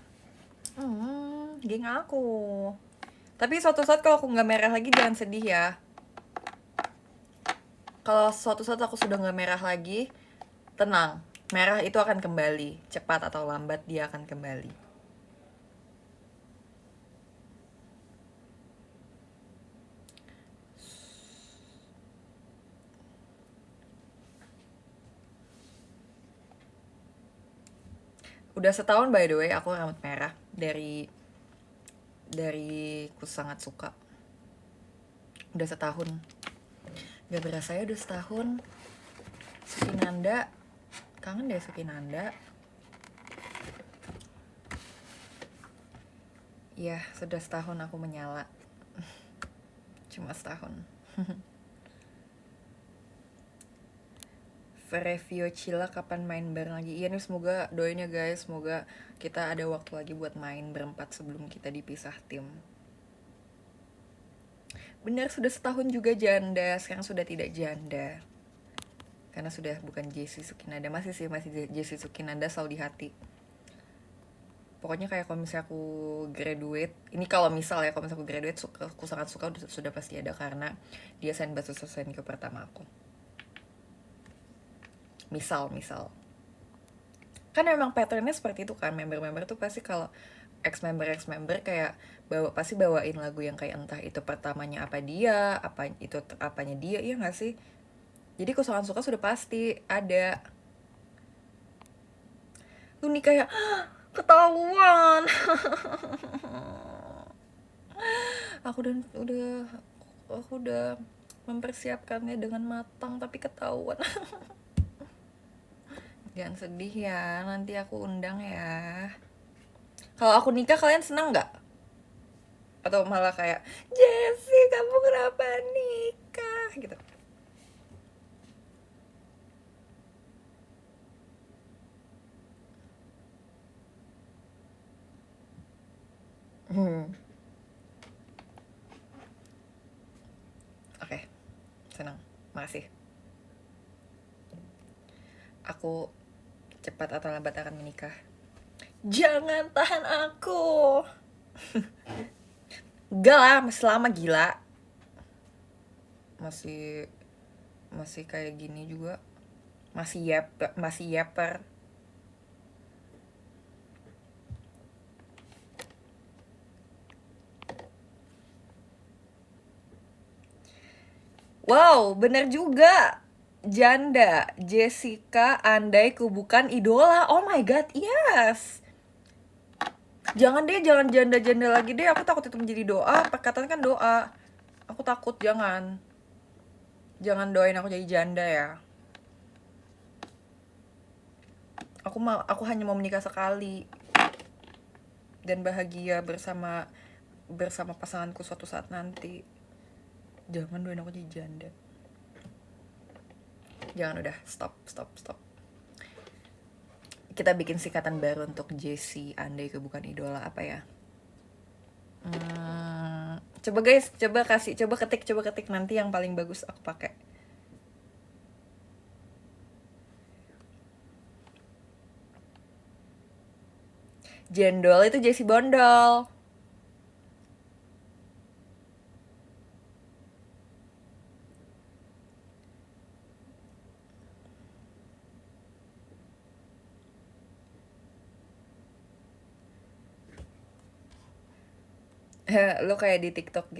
geng aku. Tapi suatu saat kalau aku gak merah lagi jangan sedih ya. Kalau suatu saat aku sudah gak merah lagi, tenang, merah itu akan kembali. Cepat atau lambat dia akan kembali. Udah setahun by the way aku rambut merah. Dari ku sangat suka. Udah setahun. Gak berasa ya udah setahun. Sukinanda, kangen deh Sukinanda. Ya sudah setahun aku menyala. Cuma setahun. Review Cila kapan main bareng lagi? Iya nih, semoga doain ya guys, semoga kita ada waktu lagi buat main berempat sebelum kita dipisah tim. Benar, sudah setahun juga janda. Sekarang sudah tidak janda. Karena sudah bukan Jessie Sukinanda. Masih sih, masih Jessie Sukinanda selalu di hati. Pokoknya kayak kalau misalnya aku graduate, ini kalau misal ya, kalau misalnya aku graduate, aku sangat suka, sudah pasti ada, karena dia senbatu ke pertama aku. Misal kan memang patternnya seperti itu kan, member-member tuh pasti kalau ex member kayak pasti bawain lagu yang kayak entah itu pertamanya apa dia, apa itu apanya dia, iya nggak sih? Jadi kusukan suka sudah pasti ada. Lu nih kayak ketahuan. Aku udah mempersiapkannya dengan matang tapi ketahuan. Jangan sedih ya, nanti aku undang ya. Kalau aku nikah kalian senang nggak? Atau malah kayak, Jessie kamu kenapa nikah gitu? Hmm. Oke, senang, makasih. Aku cepat atau lambat akan menikah. Jangan tahan aku. Enggak lah, masih lama, gila. Masih masih kayak gini juga. Masih yeper. Wow, bener juga. Janda, Jessica, andai ku bukan idola. Oh my god, yes. Jangan deh, jangan janda-janda lagi deh. Aku takut itu menjadi doa. Perkataan kan doa. Aku takut, jangan. Jangan doain aku jadi janda ya. Aku hanya mau menikah sekali dan bahagia bersama pasanganku suatu saat nanti. Jangan doain aku jadi janda. Jangan, udah, stop. Kita bikin singkatan baru untuk Jessie, andai ku bukan idola, apa ya? Coba guys, coba ketik nanti yang paling bagus aku pakai. Jendol itu Jessie Bondol. Lo kayak di TikTok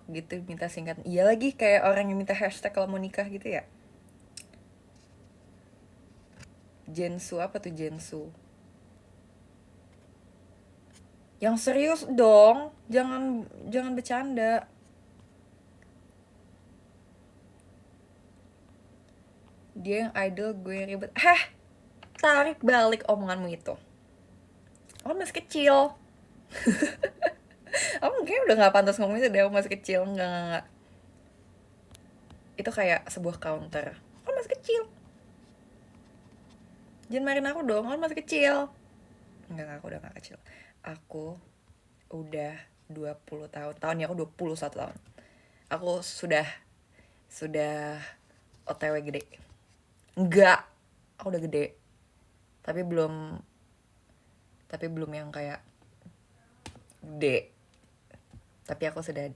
gitu minta singkatan. Iya lagi, kayak orang yang minta hashtag kalau mau nikah gitu ya. Jensu, apa tuh Jensu? Yang serius dong, jangan bercanda. Dia yang idol, gue yang ribet. Tarik balik omonganmu itu. Oh, masih kecil. Oh, mungkin udah gak pantas ngomong itu deh, masih kecil. Enggak. Itu kayak sebuah counter. Oh, masih kecil. Jangan marahin aku dong, oh masih kecil. Enggak, aku udah gak kecil. Aku udah 20 tahun. Tahunnya aku 21 tahun. Aku sudah OTW gede. Enggak, aku udah gede. Tapi belum yang kayak gede. Tapi aku sudah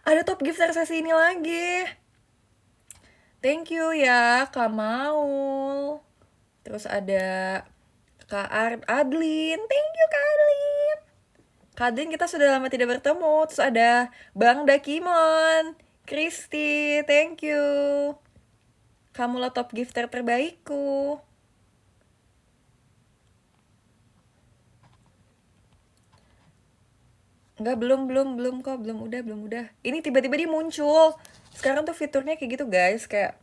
ada top gift sesi ini lagi. Thank you ya Kak Maul. Terus ada Kak Adlin. Thank you Kak Adlin. Kak Adlin, kita sudah lama tidak bertemu. Terus ada Bang Dakimon, Kristi, thank you. Kamulah top gifter terbaikku. Enggak, belum kok, belum udah. Ini tiba-tiba dia muncul. Sekarang tuh fiturnya kayak gitu guys, kayak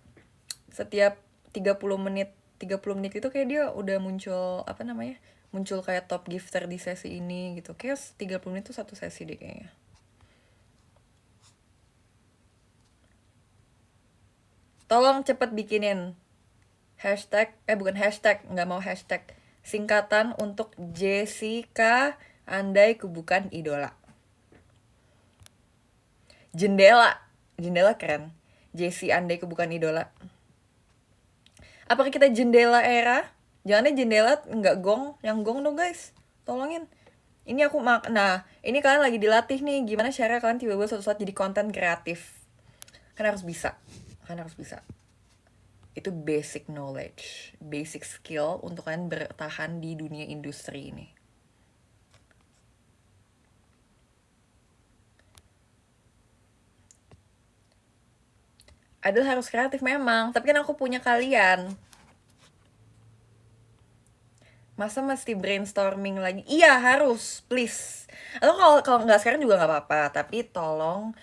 setiap 30 menit itu kayak dia udah muncul, apa namanya? Muncul kayak top gifter di sesi ini gitu. Kayak 30 menit tuh satu sesi deh kayaknya. Tolong cepet bikinin hashtag, bukan hashtag, nggak mau hashtag, singkatan untuk Jessica andai ku bukan idola. Jendela. Jendela keren. Jessie andaiku bukan idola. Apakah kita jendela era? Jangannya jendela nggak gong, yang gong dong guys. Tolongin. Ini aku nah, ini kalian lagi dilatih nih gimana cara kalian tiba-tiba suatu saat jadi konten kreatif. Kan harus bisa. Kan harus bisa. Itu basic knowledge, basic skill untuk kalian bertahan di dunia industri ini. Idol harus kreatif memang, tapi kan aku punya kalian. Masa mesti brainstorming lagi? Iya harus, please. Atau kalau nggak sekarang juga nggak apa-apa, tapi tolong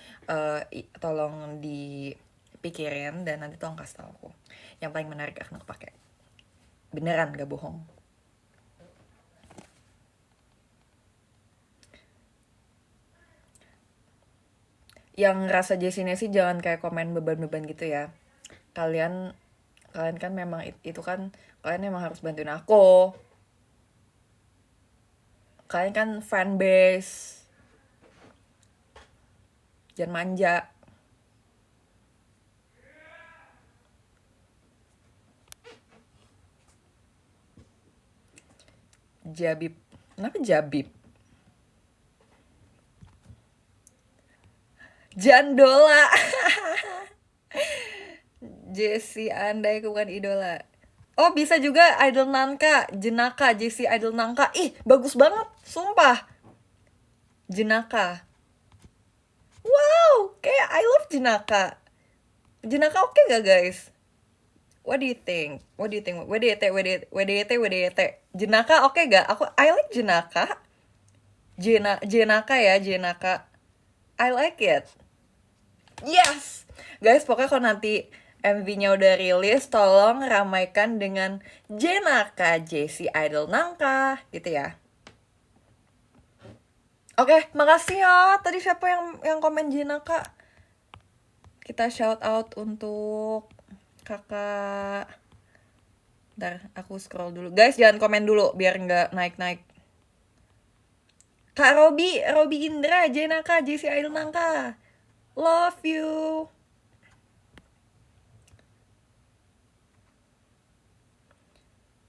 tolong dipikirin dan nanti tolong kasih tau aku. Yang paling menarik akan aku pakai. Beneran gak bohong. Yang rasa Jessie sih jangan kayak komen beban-beban gitu ya. Kalian kan memang itu kan kalian memang harus bantuin aku. Kalian kan fanbase. Jangan manja. Jabib. Kenapa Jabib? Jandola. Jessie andai aku bukan idola. Oh bisa juga Idol Nanka, Jenaka, Jessie Idol Nanka. Ih bagus banget, sumpah. Jenaka. Wow, kayak I love Jenaka. Jenaka oke gak guys? What do you think? What do you think? WDT, WDT, WDT, WDT. Jenaka oke gak? I like Jenaka. Jenaka ya, Jenaka. I like it. Yes! Guys, pokoknya kalau nanti MV-nya udah rilis, tolong ramaikan dengan Jenaka, Jessie Idol Nangka, gitu ya. Oke, makasih ya. Tadi siapa yang komen Jenaka? Kita shout out untuk kakak. Bentar, aku scroll dulu. Guys, jangan komen dulu biar nggak naik-naik. Kak Robi Indra, Jenaka, Jessie Idol Nangka. Love you.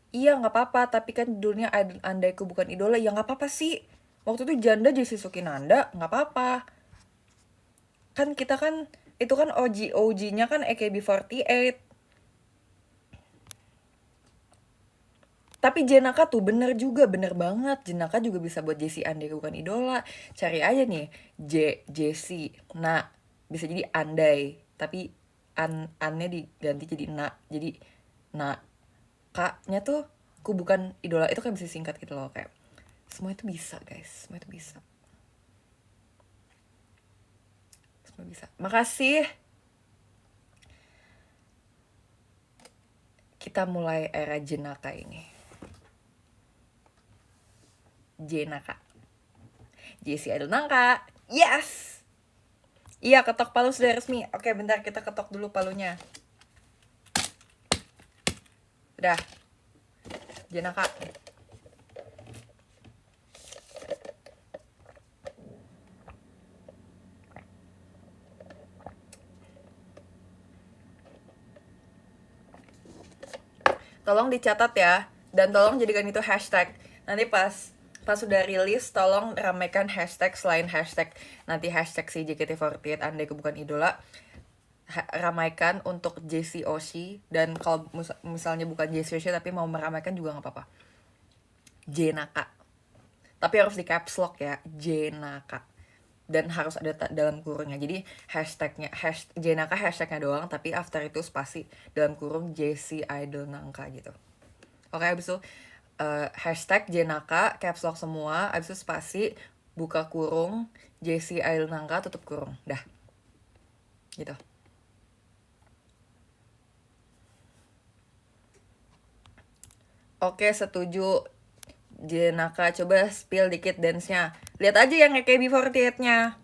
Iya nggak apa-apa, tapi kan judulnya andaiku bukan idola, ya nggak apa-apa sih. Waktu itu janda Jessie Sukinanda, nggak apa-apa. Kan kita kan, itu kan OG-nya kan AKB48. Tapi Jenaka tuh bener juga, bener banget. Jenaka juga bisa buat Jessie andai bukan idola. Cari aja nih, Jessie, nah, bisa jadi andai. Tapi annya diganti jadi na. Jadi, nah, kaknya tuh, ku bukan idola. Itu kan bisa singkat gitu loh, kayak. Semua itu bisa guys, semua itu bisa. Semua bisa. Makasih. Kita mulai era Jenaka ini. Jenaka. Jessie Idol Nangka. Yes! Iya, ketok palu sudah resmi. Oke, bentar kita ketok dulu palunya. Udah. Jenaka. Tolong dicatat ya, dan tolong jadikan itu hashtag. Nanti pas sudah rilis, tolong ramaikan hashtag selain hashtag nanti hashtag si JKT48 andai bukan idola. Ramaikan untuk Jessie Oshi, dan kalau misalnya bukan Jessie Oshi tapi mau meramaikan juga nggak apa-apa. Jenaka. Tapi harus di caps lock ya, Jenaka. Dan harus ada dalam kurungnya. Jadi hashtagnya Jenaka hashtagnya doang, tapi after itu spasi dalam kurung Jessie Idol Nangka gitu. Oke, abis itu hashtag Jenaka caps lock semua, abis itu spasi buka kurung Jessie Idol Nangka tutup kurung. Dah. Gitu. Oke, setuju. Jenaka, coba spill dikit dance-nya. Lihat aja yang AKB48-nya.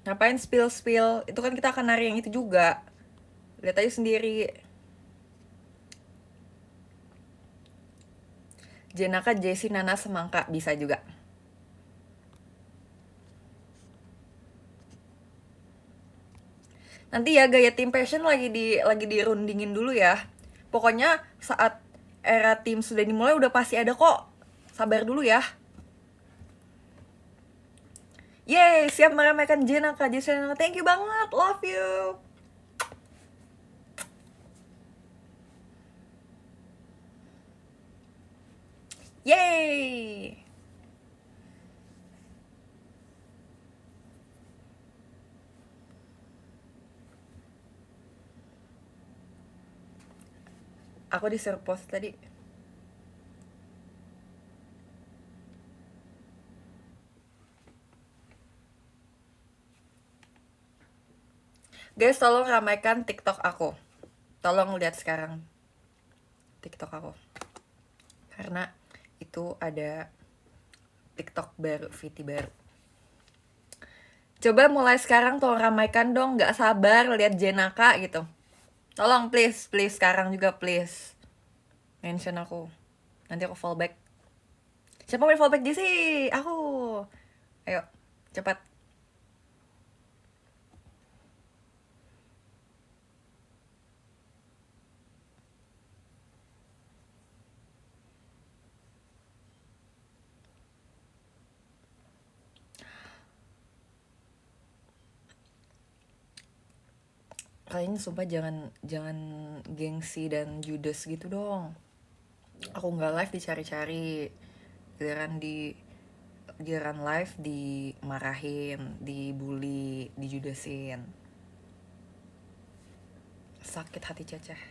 Ngapain spill? Itu kan kita akan nari yang itu juga. Lihat aja sendiri. Jenaka, Jessie, Nana, Semangka. Bisa juga. Nanti ya gaya Team Passion lagi dirundingin dulu ya. Pokoknya saat era tim sudah dimulai udah pasti ada kok. Sabar dulu ya. Yeay, siap meramaikan Jenna Kak Jesena. Thank you banget, love you. Yeay. Aku disuruh post tadi. Guys, tolong ramaikan TikTok aku. Tolong lihat sekarang TikTok aku. Karena itu ada TikTok baru, VT baru. Coba mulai sekarang tolong ramaikan dong, gak sabar lihat Jenaka gitu. Tolong please, please sekarang juga please. Mention aku. Nanti aku fallback. Siapa mau fallback sih? Aku. Ayo, cepat. Kayaknya sumpah jangan gengsi dan judes gitu dong. Aku nggak live dicari-cari, giliran live dimarahin, dibully, dijudesin. Sakit hati Ceceh.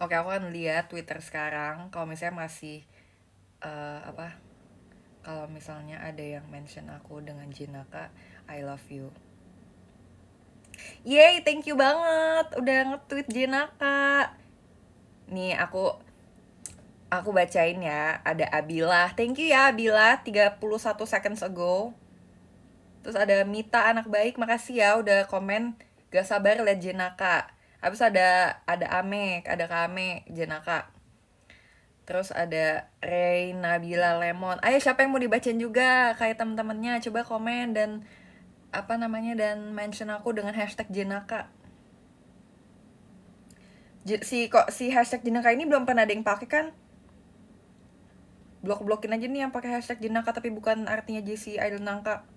Oke, aku akan lihat Twitter sekarang. Kalau misalnya masih kalau misalnya ada yang mention aku dengan Jinaka, I love you. Yeay, thank you banget udah nge-tweet Jinaka. Nih aku bacain ya. Ada Abila. Thank you ya Abila, 31 seconds ago. Terus ada Mita anak baik, makasih ya udah komen. Gak sabar liat Jenaka. Habis ada Amek, ada Kame Jenaka. Terus ada Ray Nabila Lemon. Ayo siapa yang mau dibacain juga kayak temen-temennya, coba komen dan dan mention aku dengan hashtag Jenaka. Si hashtag Jenaka ini belum pernah ada yang pakai kan? Blok-blokin aja nih yang pakai hashtag Jenaka tapi bukan artinya JC Idol Nangka.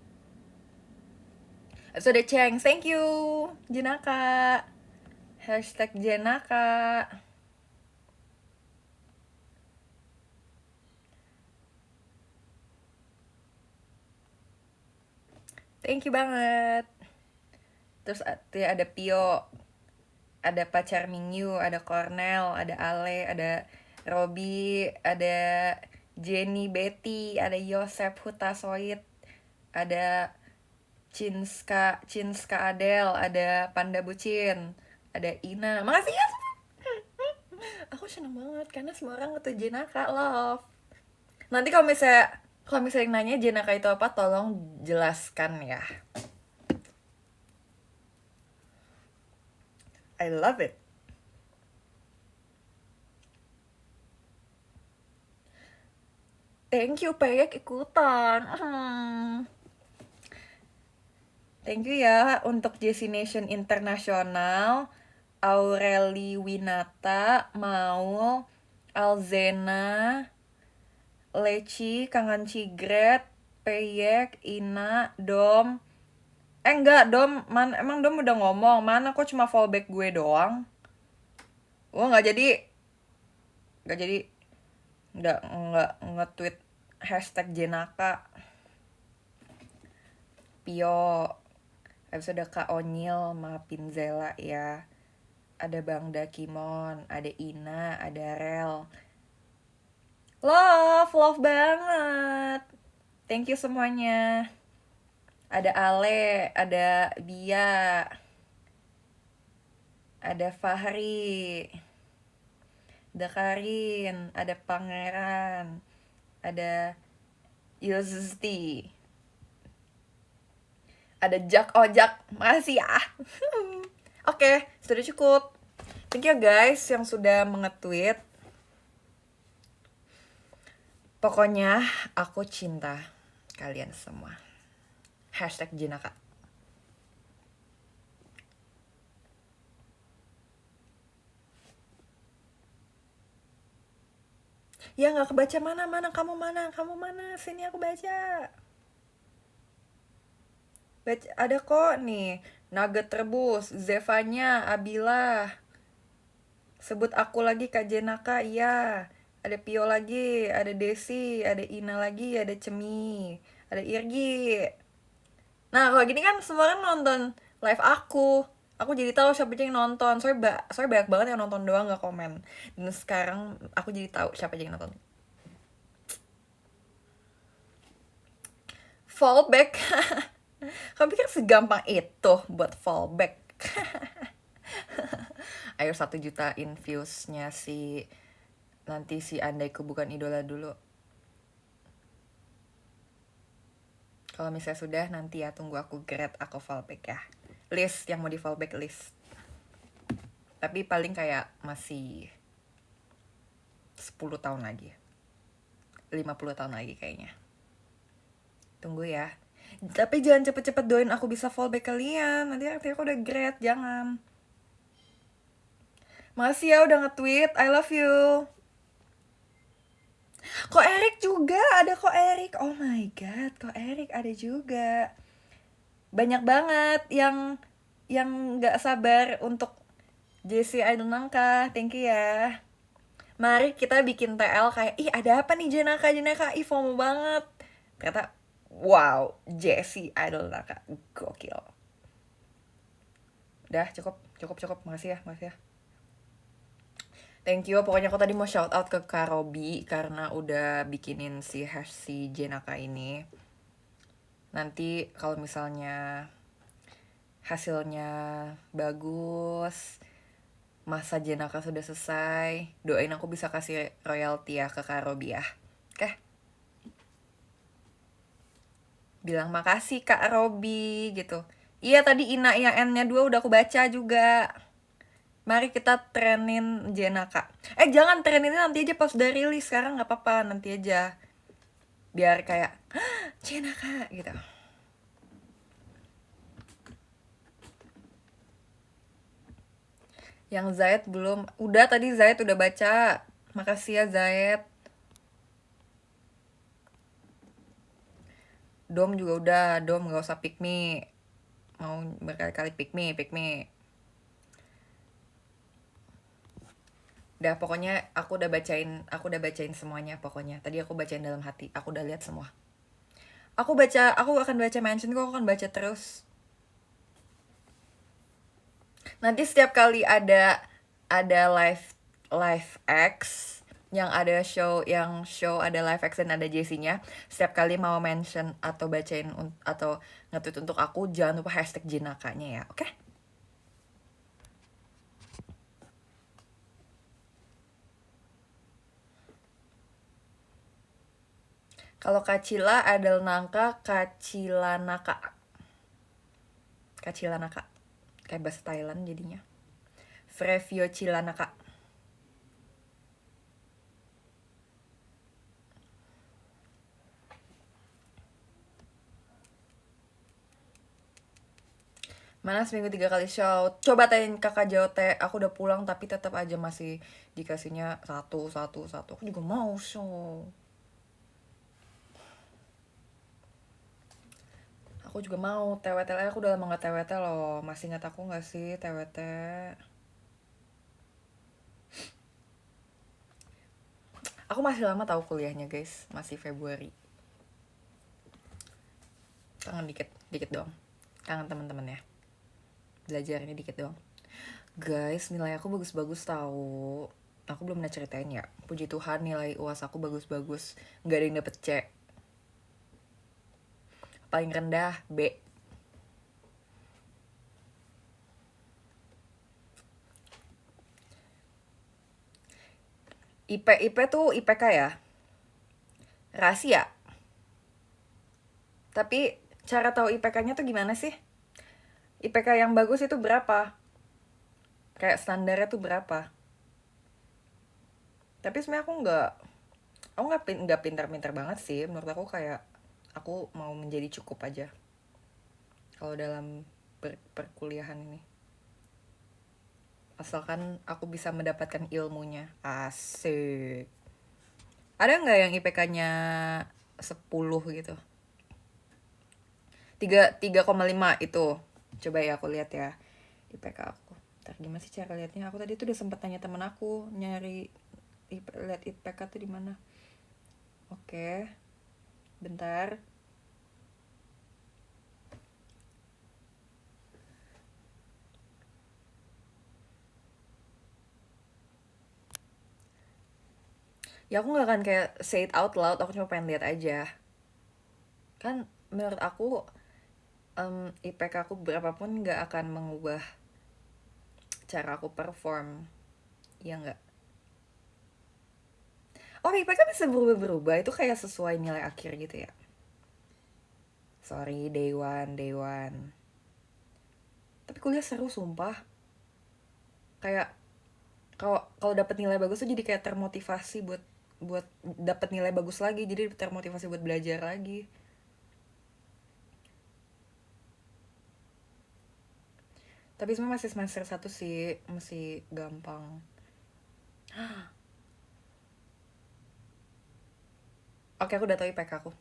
So ada Cheng, thank you Jenaka. Hashtag Jenaka. Thank you banget. Terus ada Pio, ada pacar Mingyu, ada Cornell, ada Ale, ada Robi, ada Jenny Betty, ada Yosep Hutasoit, ada Cinska Adel, ada Panda Bucin, ada Ina. Makasih ya. Aku seneng banget karena semua orang nge-tweet Jenaka, love. Nanti kalau misalnya nanya Jenaka itu apa, tolong jelaskan ya. I love it. Thank you Peyek ikutan. Thank you ya untuk JC Nation Internasional, Aureli Winata, Maul, Alzena, Leci, Kangen Cigret, Peyek, Ina, Dom. Enggak, Dom, emang Dom udah ngomong, mana kok cuma fallback gue doang? Oh, nggak jadi nggak nge-tweet hashtag Jenaka. Pio, habis ada Kak Onyil, maafin Zela ya. Ada Bang Dakimon, ada Ina, ada Rel. Love banget. Thank you semuanya. Ada Ale, ada Bia, ada Fahri, ada Karin, ada Pangeran, ada Yusti, ada Jak Ojak. Makasih ya. Oke, sudah cukup. Thank you guys yang sudah menge-tweet. Pokoknya aku cinta kalian semua. Hashtag Jenaka. Ya nggak kebaca, kamu mana, sini aku baca. Ada kok nih, Nugget rebus, Zevanya, Abila. Sebut aku lagi Kak Jenaka, iya. Ada Pio lagi, ada Desi, ada Ina lagi, ada Cemi, ada Irgi. Nah kalau gini kan semua kan nonton live aku. Aku jadi tahu siapa aja yang nonton. Soalnya banyak banget yang nonton doang nggak komen. Dan sekarang aku jadi tahu siapa aja yang nonton. Fallback. Kamu pikir segampang itu buat fallback? Ayo 1 juta infuse-nya nanti si Andaiku Bukan Idola dulu. Kalau misalnya sudah, nanti ya tunggu aku grade, aku fallback ya. List yang mau di fallback list. Tapi paling kayak masih 10 tahun lagi. 50 tahun lagi kayaknya. Tunggu ya. Tapi jangan cepet-cepet doain aku bisa fallback kalian. Nanti aku udah grade, jangan. Makasih ya udah nge-tweet, I love you. Kok Erik juga, ada kok Erik. Oh my god, kok Erik ada juga. Banyak banget yang nggak sabar untuk JC Idol Nangka. Thank you ya. Mari kita bikin TL kayak, ih ada apa nih Jenaka, ih FOMO banget. Ternyata, wow, JC Idol Nangka, gokil. Udah, cukup, makasih ya. Thank you, pokoknya aku tadi mau shout out ke Kak Robi karena udah bikinin si hash si Jenaka ini. Nanti kalau misalnya hasilnya bagus, masa Jenaka sudah selesai, doain aku bisa kasih royalti ya ke Kak Robi ya. Oke? Bilang makasih Kak Robi gitu. Iya tadi Ina yang N-nya 2 udah aku baca juga. Mari kita trenin Jenaka. Jangan treninnya nanti aja pas udah rilis. Sekarang gak apa-apa, nanti aja. Biar kayak, Jenaka gitu. Yang Zayed belum. Udah tadi Zayed udah baca. Makasih ya Zayed. Dom juga udah. Dom gak usah pick me. Mau berkali-kali pick me. Udah pokoknya aku udah bacain semuanya pokoknya. Tadi aku bacain dalam hati, aku udah lihat semua. Aku akan baca mention kok, aku akan baca terus. Nanti setiap kali ada live X yang ada show ada live X dan ada JC-nya, setiap kali mau mention atau bacain atau nge-tweet untuk aku, jangan lupa hashtag Jenakanya ya, oke? Kalau Kacila adalah nangka Kacilanaka. Kayak bahasa Thailand jadinya. Frevio Cilanaka. Mana seminggu 3 kali show? Coba tanyain kakak Jote. Aku udah pulang tapi tetap aja masih dikasihnya satu. Aku juga mau show. Aku juga mau TWT. Aku udah lama gak TWT loh. Masih ingat aku gak sih TWT? Aku masih lama tahu kuliahnya guys. Masih Februari. Kangen dikit doang. Kangen teman-teman ya. Belajarnya dikit doang. Guys, nilai aku bagus-bagus tahu. Aku belum pernah ceritain ya. Puji Tuhan nilai UAS aku bagus-bagus. Gak ada yang dapet C. Paling rendah B. IP tuh IPK ya. Rahasia. Tapi cara tahu IPK-nya tuh gimana sih? IPK yang bagus itu berapa? Kayak standarnya tuh berapa? Tapi sebenarnya aku Aku nggak pintar-pintar banget sih, menurut aku kayak aku mau menjadi cukup aja kalau dalam perkuliahan ini, asalkan aku bisa mendapatkan ilmunya. Asik. Ada nggak yang IPK-nya 10 gitu? 3,5 itu. Coba ya aku lihat ya IPK aku. Ntar gimana sih cara lihatnya? Aku tadi tuh udah sempet tanya temen aku nyari lihat IPK tuh di mana. Oke, bentar. Ya aku nggak akan kayak say it out loud, aku cuma pengen lihat aja. Kan menurut aku IPK aku berapapun nggak akan mengubah cara aku perform, ya nggak? Oh, IPK bisa berubah-berubah, itu kayak sesuai nilai akhir gitu ya? Sorry, day one, day one. Tapi kuliah seru sumpah. Kayak kalau kalau dapat nilai bagus tuh jadi kayak termotivasi buat buat dapat nilai bagus lagi, jadi termotivasi buat belajar lagi. Tapi sebenarnya masih semester 1 sih, masih gampang. Oke, aku udah tahu IPK aku.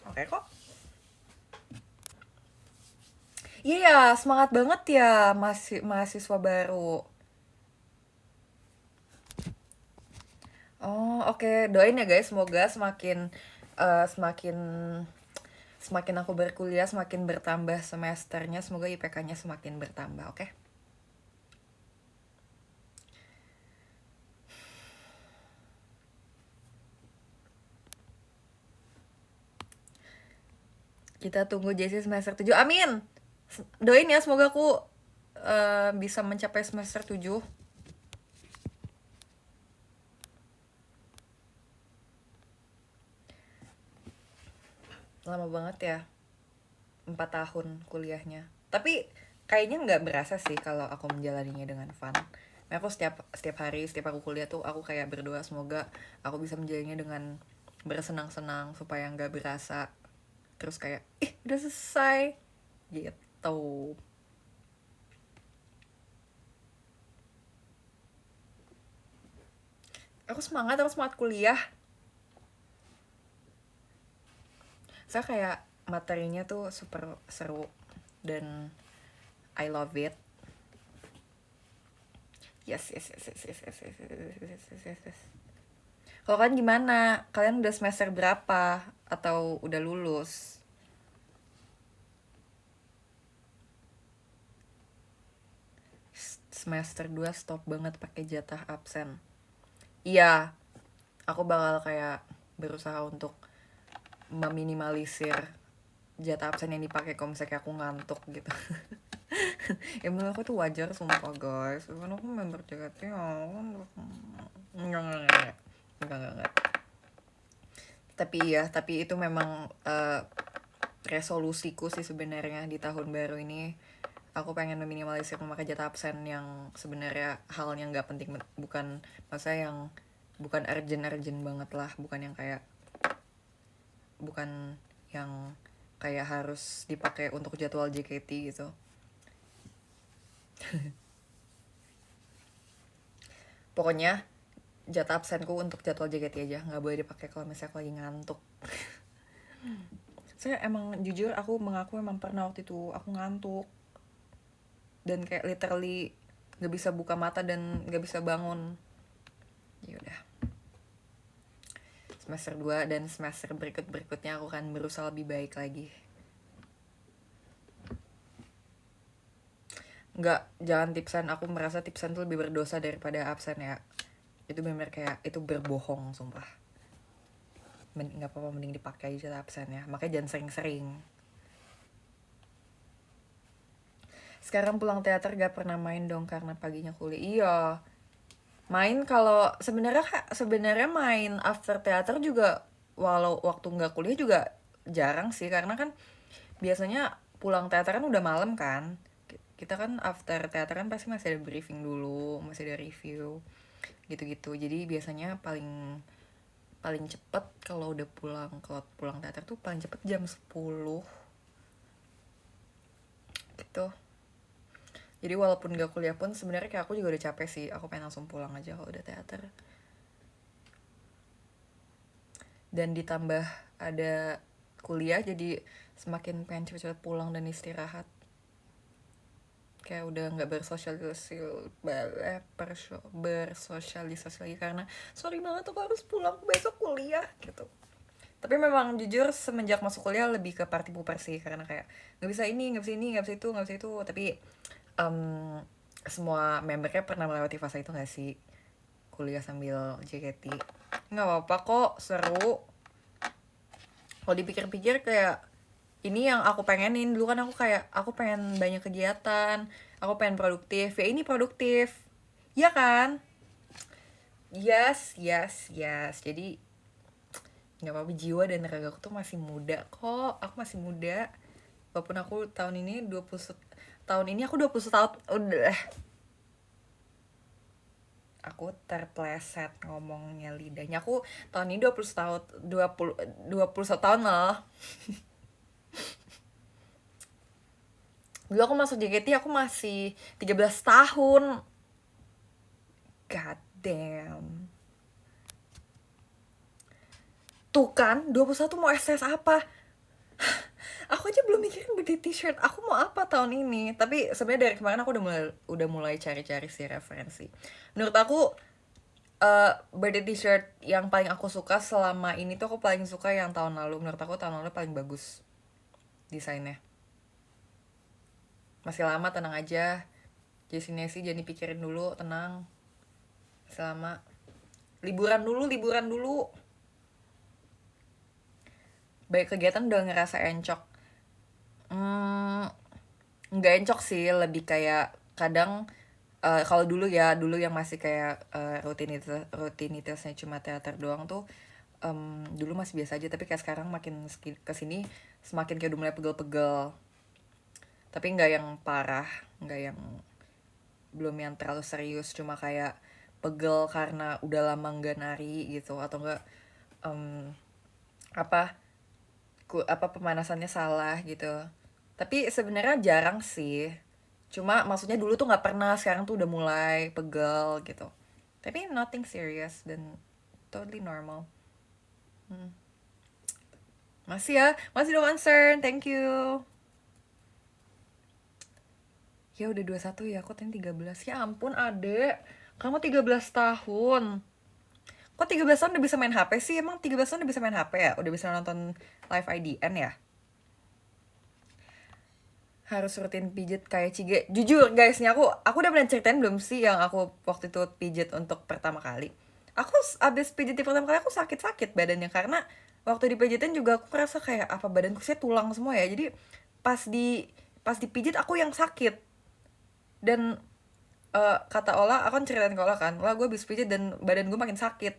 Oke kok. Iya ya, semangat banget ya masih mahasiswa baru. Oh, oke. Doain ya guys, semoga semakin semakin semakin aku berkuliah, semakin bertambah semesternya, semoga IPK-nya semakin bertambah, oke? Kita tunggu JC semester 7. Amin. Doain ya semoga aku bisa mencapai semester 7. Lama banget ya. 4 tahun kuliahnya. Tapi kayaknya nggak berasa sih kalau aku menjalaninya dengan fun. Nah, aku setiap hari, setiap aku kuliah tuh aku kayak berdoa semoga aku bisa menjalaninya dengan bersenang-senang supaya nggak berasa terus kayak udah selesai gitu. Aku semangat kuliah. Saya kayak materinya tuh super seru dan I love it. Yes. Kalau kalian gimana? Kalian udah semester berapa? Atau udah lulus? Semester 2 stop banget pakai jatah absen. Iya, aku bakal kayak berusaha untuk meminimalisir jatah absen yang dipakai kalau misalnya aku ngantuk gitu. Ya menurut aku tuh wajar sumpah guys, karena aku member JKT ya. Enggak. Tapi itu memang resolusiku sih sebenarnya di tahun baru ini. Aku pengen meminimalisir memakai jatah absen yang sebenarnya halnya nggak penting, bukan masa yang bukan urgent banget lah, bukan yang kayak harus dipakai untuk jadwal JKT gitu. Pokoknya jatah absenku untuk jadwal JKT aja, nggak boleh dipakai kalau misalnya aku lagi ngantuk. Saya emang jujur aku mengaku emang pernah waktu itu aku ngantuk dan kayak literally nggak bisa buka mata dan nggak bisa bangun. Ya udah, semester 2 dan semester berikutnya aku akan berusaha lebih baik lagi. Nggak, jangan tipsan, aku merasa tipsan tuh lebih berdosa daripada absen ya. Itu bener kayak itu berbohong sumpah. Nggak apa-apa, mending dipakai aja absen ya, makanya jangan sering-sering. Sekarang pulang teater gak pernah main dong karena paginya kuliah. Iya, main kalau sebenarnya main after teater juga, walau waktu nggak kuliah juga jarang sih, karena kan biasanya pulang teater kan udah malam kan. Kita kan after teater kan pasti masih ada briefing dulu, masih ada review gitu-gitu, jadi biasanya paling paling cepet kalau udah pulang teater tuh paling cepet jam 10 gitu. Jadi walaupun gak kuliah pun sebenarnya kayak aku juga udah capek sih, aku pengen langsung pulang aja kalau udah teater. Dan ditambah ada kuliah, jadi semakin pengen cepet-cepet pulang dan istirahat. Kayak udah nggak bersosialisasi lagi karena sorry banget aku harus pulang besok kuliah gitu. Tapi memang jujur semenjak masuk kuliah lebih ke party pooper sih, karena kayak nggak bisa ini, nggak bisa ini, nggak bisa itu, nggak bisa itu. Tapi semua membernya pernah melewati fase itu nggak sih, kuliah sambil JKT? Nggak apa-apa kok, seru. Kalau dipikir-pikir kayak ini yang aku pengenin dulu, kan aku kayak aku pengen banyak kegiatan, aku pengen produktif, ya ini produktif, ya kan? Yes, yes, yes. Jadi nggak apa-apa, jiwa dan raga aku tuh masih muda kok, aku masih muda. Walaupun aku tahun ini 20 tahun udah. Aku terpleset ngomongnya lidahnya. Aku tahun ini 20 tahun, 21 tahun loh. Dulu aku masuk JKT aku masih 13 tahun. God damn. Tuh kan, 21 mau SS apa? Aku aja belum mikirin beli t-shirt aku mau apa tahun ini. Tapi sebenarnya dari kemarin aku udah mulai cari-cari sih referensi. Menurut aku birthday t-shirt yang paling aku suka selama ini tuh, aku paling suka yang tahun lalu. Menurut aku tahun lalu paling bagus desainnya. Masih lama, tenang aja. Jessie jangan dipikirin dulu, tenang. Selama liburan dulu. Baik kegiatan udah ngerasa encok. Nggak encok sih, lebih kayak kadang kalau dulu yang masih kayak rutinitasnya cuma teater doang tuh, dulu masih biasa aja. Tapi kayak sekarang makin kesini semakin kayak udah mulai pegel-pegel. Tapi nggak yang parah, nggak yang belum yang terlalu serius, cuma kayak pegel karena udah lama nggak nari gitu, atau enggak apa pemanasannya salah gitu. Tapi sebenarnya jarang sih, cuma maksudnya dulu tuh nggak pernah, sekarang tuh udah mulai pegel gitu. Tapi nothing serious dan totally normal. Masih no concern, thank you. Ya udah 21 ya, aku tadi 13. Ya ampun adek, kamu 13 tahun. Kok 13 tahun udah bisa main HP sih? Emang 13 tahun udah bisa main HP ya? Udah bisa nonton live IDN ya? Harus rutin pijit kayak Cige. Jujur guys, nih aku udah pernah ceritain belum sih yang aku waktu itu pijit untuk pertama kali? Aku abis pijit di pertama kali aku sakit-sakit badannya, karena waktu dipijitin juga aku ngerasa kayak apa badanku sih tulang semua ya. Jadi pas di pas dipijit aku yang sakit. Dan kata Ola, aku kan ceritain ke Ola kan, Ola gue habis pijit dan badan gue makin sakit.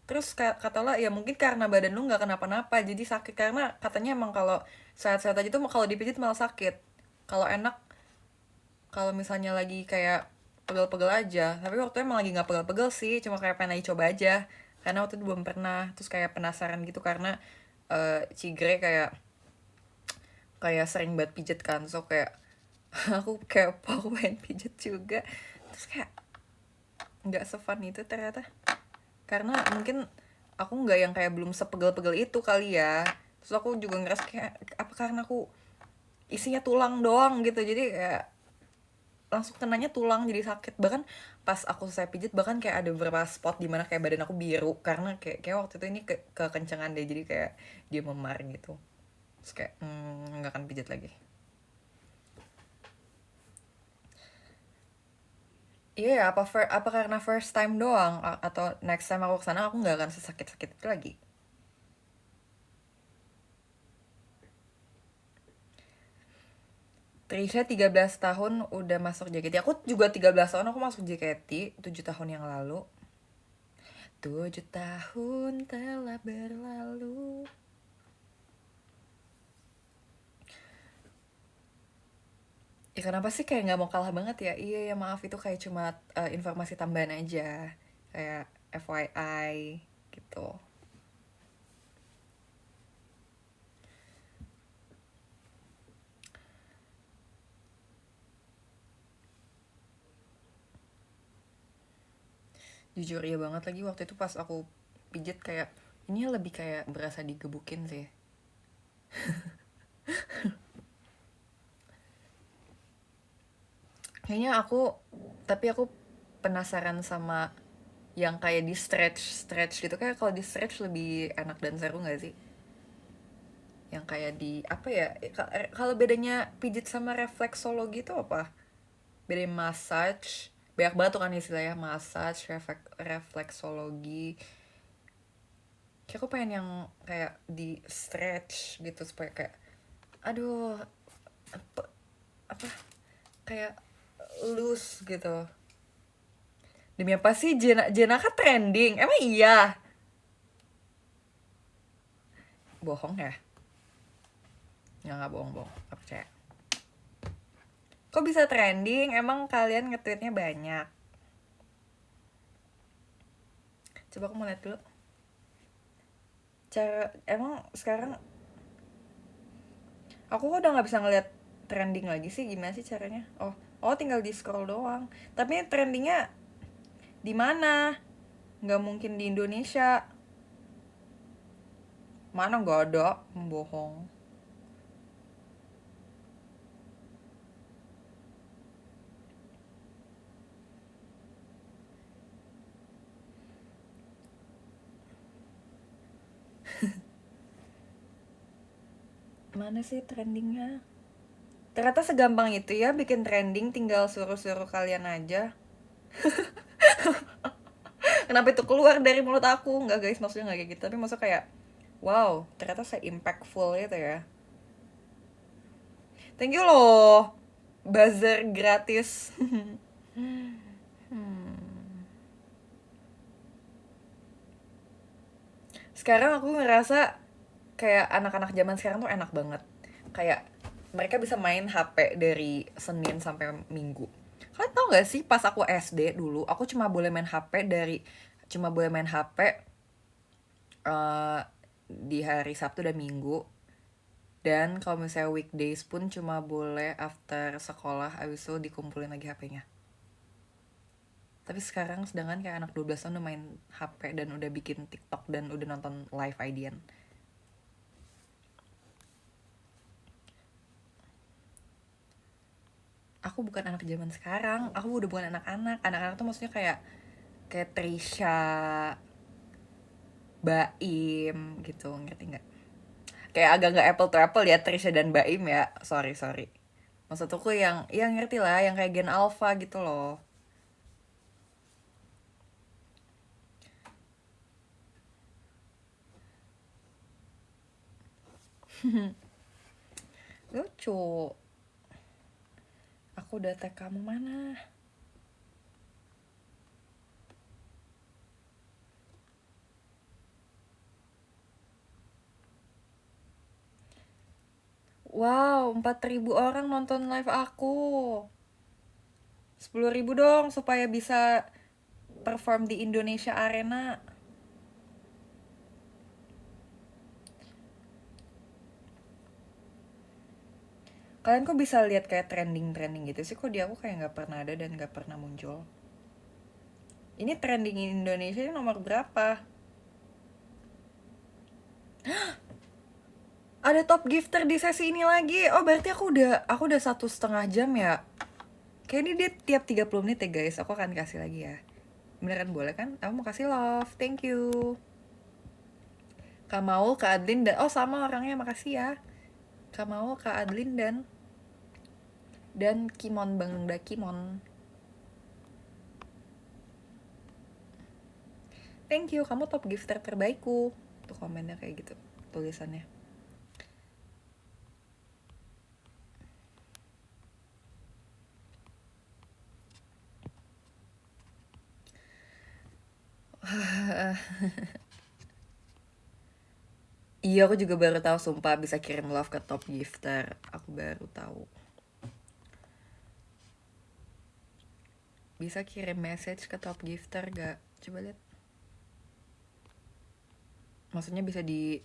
Terus kata Ola, ya mungkin karena badan lu nggak kenapa-napa jadi sakit, karena katanya emang kalau sehat-sehat aja tuh kalau dipijit malah sakit. Kalau enak, kalau misalnya lagi kayak pegel-pegel aja. Tapi waktu itu emang lagi nggak pegel-pegel sih, cuma kayak pengen aja coba aja. Karena waktu itu belum pernah, terus kayak penasaran gitu karena Cigre kayak sering banget pijet kan, so kayak aku kepo pengen pijet juga. Terus kayak nggak se-fun itu ternyata, karena mungkin aku nggak yang kayak belum sepegel-pegel itu kali ya. Terus aku juga ngerasa kayak apa karena aku isinya tulang doang gitu, jadi kayak langsung kenanya tulang jadi sakit. Bahkan pas aku selesai pijit, bahkan kayak ada beberapa spot di mana kayak badan aku biru karena kayak waktu itu ini kekencengan deh, jadi kayak dia memar gitu. Terus kayak nggak akan pijit lagi. Iya, yeah, apa karena first time doang, atau next time aku kesana aku nggak akan sesakit-sakit itu lagi. Trisha 13 tahun udah masuk JKT. Aku juga 13 tahun aku masuk JKT 7 tahun yang lalu. 7 tahun telah berlalu. Ya kenapa sih kayak nggak mau kalah banget ya? Iya ya, maaf itu kayak cuma informasi tambahan aja, kayak FYI gitu. Jujur iya banget lagi, waktu itu pas aku pijit kayak ini lebih kayak berasa digebukin sih. Kayaknya tapi aku penasaran sama yang kayak di stretch stretch gitu, kayak kalau di stretch lebih enak dan seru nggak sih? Yang kayak di apa ya, kalau bedanya pijit sama refleksologi itu apa? Bedanya massage, banyak banget tuh kan istilahnya, massage, refleksologi. Kayak aku pengen yang kayak di stretch gitu supaya kayak aduh apa, apa kayak loose gitu. Demi apa sih Jenaka trending? Emang iya? Bohong ya? Nggak bohong-bohong. Gak percaya. Kok bisa trending? Emang kalian nge-tweetnya banyak? Coba aku mau lihat dulu. Emang sekarang aku udah nggak bisa ngeliat trending lagi sih, gimana sih caranya? Oh tinggal di scroll doang. Tapi trendingnya di mana? Nggak mungkin di Indonesia. Mana nggak ada? Bohong. Mana sih trendingnya? Ternyata segampang itu ya bikin trending, tinggal suruh-suruh kalian aja. Kenapa itu keluar dari mulut aku? Nggak guys, maksudnya nggak kayak gitu. Tapi maksudnya kayak, wow, ternyata saya impactful itu ya. Thank you loh, buzzer gratis. Sekarang aku ngerasa kayak anak-anak zaman sekarang tuh enak banget. Kayak mereka bisa main HP dari Senin sampai Minggu. Kalian tau gak sih pas aku SD dulu, aku cuma boleh main HP di hari Sabtu dan Minggu. Dan kalau misalnya weekdays pun cuma boleh after sekolah, abis itu dikumpulin lagi HP-nya. Tapi sekarang sedangkan kayak anak 12 tahun udah main HP dan udah bikin TikTok dan udah nonton live IDN. Aku bukan anak zaman sekarang, aku udah bukan anak-anak. Anak-anak tuh maksudnya kayak Trisha, Baim gitu, ngerti nggak? Kayak agak nggak apple to apple ya Trisha dan Baim ya. Sorry. Maksud aku yang ngerti lah, yang kayak Gen Alpha gitu loh. Lucu. Aku udah tag kamu mana? Wow, 4.000 orang nonton live aku. 10.000 dong supaya bisa perform di Indonesia Arena. Kalian kok bisa lihat kayak trending-trending gitu sih? Kok di aku kayak nggak pernah ada dan nggak pernah muncul? Ini trending Indonesia ini nomor berapa? Ada top gifter di sesi ini lagi. Oh berarti aku udah 1,5 jam ya. Kayak ini dia tiap 30 menit ya guys. Aku akan kasih lagi ya. Beneran boleh kan? Aku mau kasih love. Thank you. Kak Maul, Kak Adlin, dan oh sama orangnya, makasih ya. Kak Maul, Kak Adlin, dan Kimon, Bang Dakimon. Thank you, kamu top gifter terbaikku. Tuh komennya kayak gitu tulisannya. Iya, aku juga baru tahu sumpah bisa kirim love ke top gifter. Aku baru tahu. Bisa kirim message ke top gifter gak? Coba lihat. Maksudnya bisa di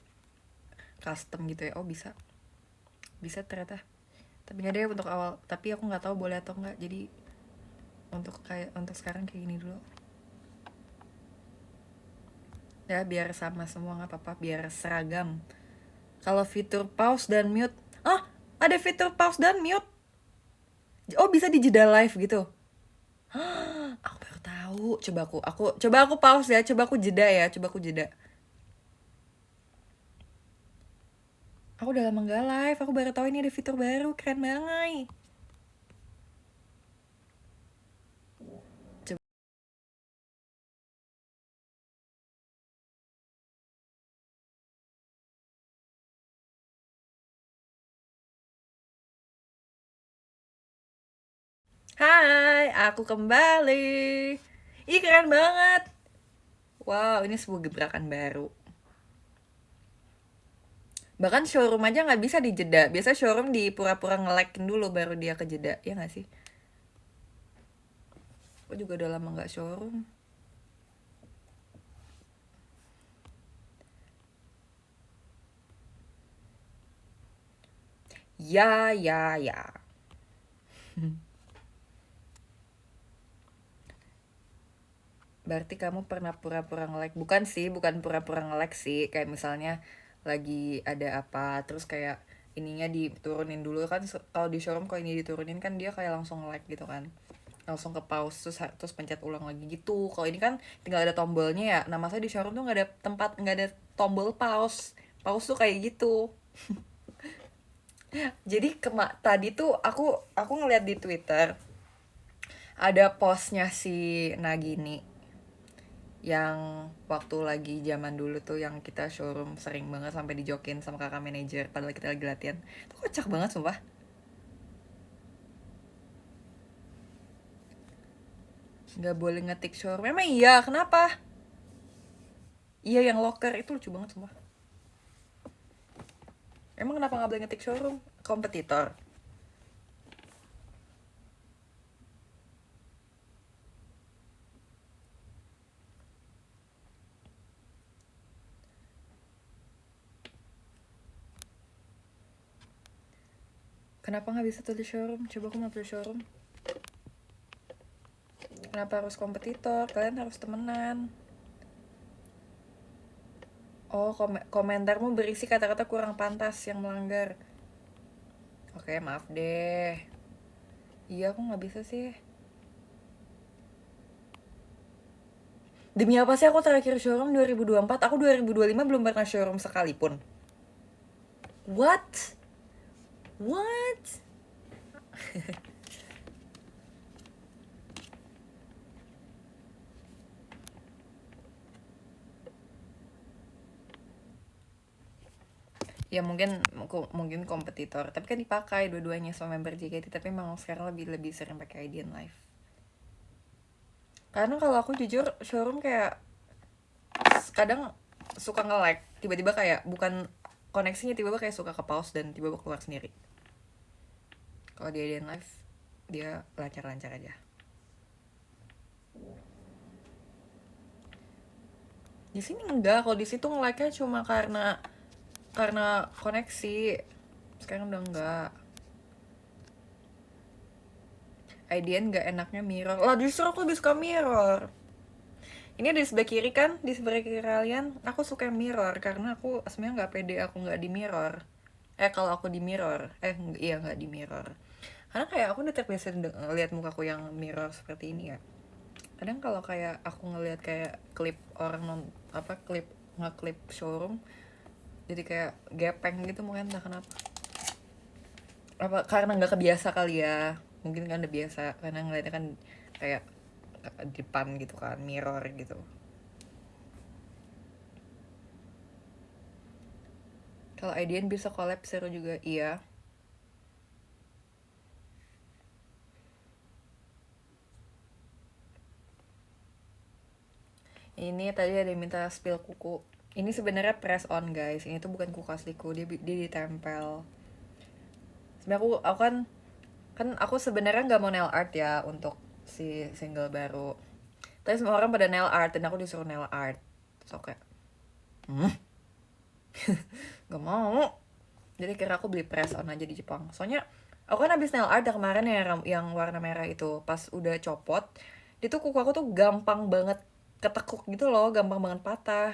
custom gitu ya? Oh bisa. Bisa ternyata. Tapi nggak deh untuk awal. Tapi aku nggak tahu boleh atau nggak. Jadi untuk sekarang kayak gini dulu. Ya biar sama semua nggak apa-apa, biar seragam. Kalau fitur pause dan mute, ah ada fitur pause dan mute. Oh bisa di jeda live gitu. Aku baru tahu. Coba aku pause ya, coba aku jeda ya, coba aku jeda. Aku udah lama nggak live, aku baru tahu ini ada fitur baru, keren banget. Coba. Hai, aku kembali. Ih keren banget. Wow, ini sebuah gebrakan baru. Bahkan showroom aja nggak bisa dijeda. Biasa showroom di pura-pura nge-like-in dulu baru dia ke jeda, ya nggak sih? Aku juga udah lama nggak showroom. Ya, ya, ya. Berarti kamu pernah pura-pura nge-like. Bukan sih, bukan pura-pura nge-like sih. Kayak misalnya lagi ada apa, terus kayak ininya diturunin dulu kan. Kalau di showroom kalau ini diturunin kan dia kayak langsung nge-like gitu kan. Langsung ke pause terus pencet ulang lagi gitu. Kalau ini kan tinggal ada tombolnya ya. Nah, masa di showroom tuh nggak ada tombol pause. Pause tuh kayak gitu. Jadi tadi tuh aku ngeliat di Twitter ada postnya si Nagini yang waktu lagi zaman dulu tuh yang kita showroom sering banget sampai dijokin sama kakak manajer padahal kita lagi latihan. Itu kocak banget sumpah. Nggak boleh ngetik showroom. Memang iya, kenapa? Iya yang locker itu lucu banget sumpah. Emang kenapa nggak boleh ngetik showroom? Kompetitor. Kenapa nggak bisa tulis showroom? Coba aku mau tulis showroom. Kenapa harus kompetitor? Kalian harus temenan. Oh, komentarmu berisi kata-kata kurang pantas yang melanggar. Oke, maaf deh. Iya, aku nggak bisa sih. Demi apa sih aku terakhir showroom 2024? Aku 2025 belum pernah showroom sekalipun. What? What? Ya mungkin kompetitor, tapi kan dipakai dua-duanya sama member JKT, tapi memang sekarang lebih lebih sering pakai IDN Live. Karena kalau aku jujur showroom kayak kadang suka nge-lag, tiba-tiba kayak bukan koneksinya tiba-tiba kayak suka ke pause dan tiba-tiba keluar sendiri. Kalau di IDN Live dia lancar-lancar aja. Di sini enggak, kalau di situ nge-lag-nya cuma karena koneksi. Sekarang udah enggak. IDN nggak enaknya mirror lah, justru aku lebih suka mirror. Ini di sebelah kiri kan, di sebelah kiri kalian aku suka mirror karena aku sebenarnya nggak pede aku nggak di mirror. Kalau aku di mirror iya nggak di mirror karena kayak aku udah terbiasa lihat mukaku yang mirror seperti ini ya. Kadang kalau kayak aku ngelihat kayak klip orang klip ngeklip showroom jadi kayak gepeng gitu, mungkin entah kenapa, apa karena nggak kebiasa kali ya, mungkin kan udah biasa karena ngeliatnya kan kayak depan gitu kan, mirror gitu. Kalau IDN bisa collab seru juga, iya. Ini tadi ada yang minta spill kuku. Ini sebenarnya press on guys, ini tuh bukan kuku asliku, dia ditempel. Sebenarnya aku kan aku sebenarnya nggak mau nail art ya untuk si single baru, tapi semua orang pada nail art dan aku disuruh nail art, so kayak gak mau. Jadi kira aku beli press on aja di Jepang. Soalnya aku kan habis nail art yang kemarin ya, yang warna merah itu. Pas udah copot, itu kuku aku tuh gampang banget ketekuk gitu loh, gampang banget patah.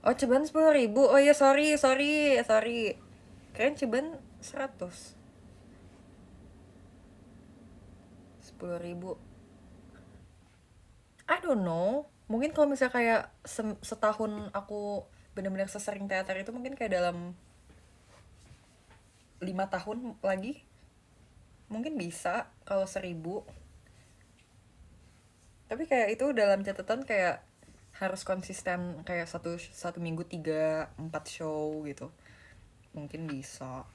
Oh, ceban 10.000. Oh iya, sorry, sorry, sorry. Keren ceban 100. 10.000. I don't know. Mungkin kalau misalnya kayak setahun aku bener-bener sesering teater itu, mungkin kayak dalam 5 tahun lagi mungkin bisa kalau 1.000. Tapi kayak itu dalam catatan kayak harus konsisten, kayak satu satu minggu 3-4 show gitu. Mungkin bisa.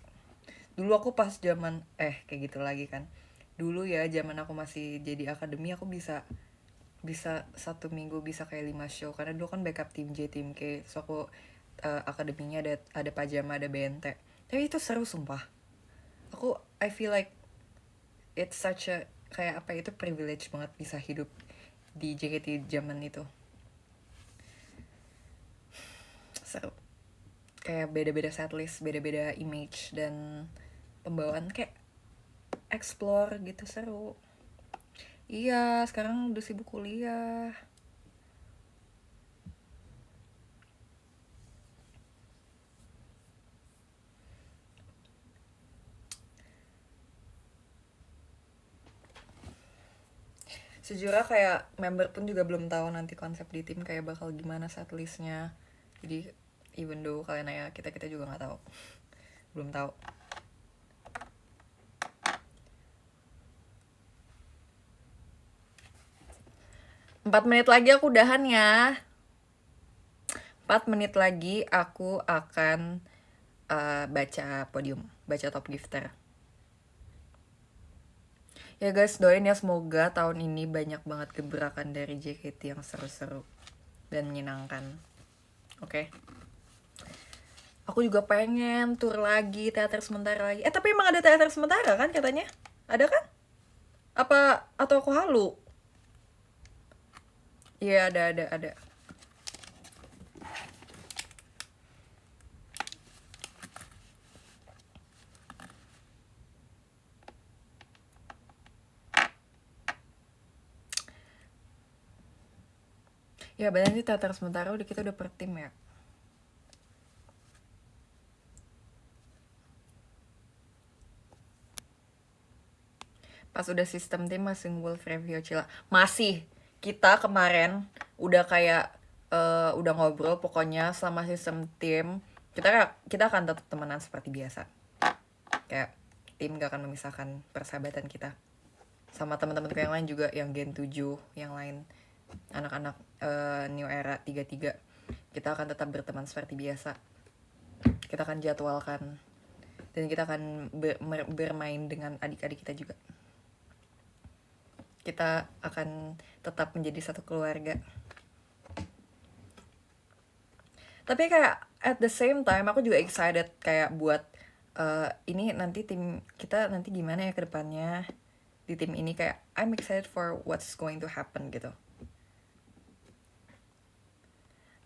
Dulu aku pas zaman kayak gitu lagi kan. Dulu ya zaman aku masih jadi akademi, aku bisa bisa satu minggu bisa kayak 5 show, karena dulu kan backup tim J tim K, so aku akademinya ada pajama, ada BNT. Tapi itu seru sumpah. I feel like it's such a, kayak apa itu, privilege banget bisa hidup di JKT zaman itu. Seru. Kayak beda-beda setlist, beda-beda image dan pembawaan, kayak explore gitu, seru. Iya, sekarang udah sibuk kuliah. Sejujurnya kayak member pun juga belum tahu nanti konsep di tim kayak bakal gimana setlistnya. Jadi even though kalian nanya, kita juga nggak tahu, belum tahu. 4 menit lagi aku udahan ya. 4 menit lagi aku akan baca podium, baca top gifter. Ya guys, doain ya semoga tahun ini banyak banget gebrakan dari JKT yang seru-seru dan menyenangkan. Oke. Aku juga pengen tour lagi, teater sementara lagi. Tapi emang ada teater sementara kan katanya? Ada kan? Apa atau aku halu? Iya, ada. Ya, berarti teater sementara kita udah per tim ya. Pas udah sistem tim masih Wolf Review Cila. Masih. Kita kemarin udah kayak udah ngobrol, pokoknya selama sistem tim kita akan tetap temenan seperti biasa. Kayak tim gak akan memisahkan persahabatan kita. Sama teman-temanku yang lain juga, yang Gen 7, yang lain anak-anak New Era 33. Kita akan tetap berteman seperti biasa. Kita akan jadwalkan dan kita akan bermain dengan adik-adik kita juga. Kita akan tetap menjadi satu keluarga. Tapi kayak at the same time aku juga excited kayak buat ini nanti tim kita nanti gimana ya ke depannya di tim ini. Kayak I'm excited for what's going to happen gitu.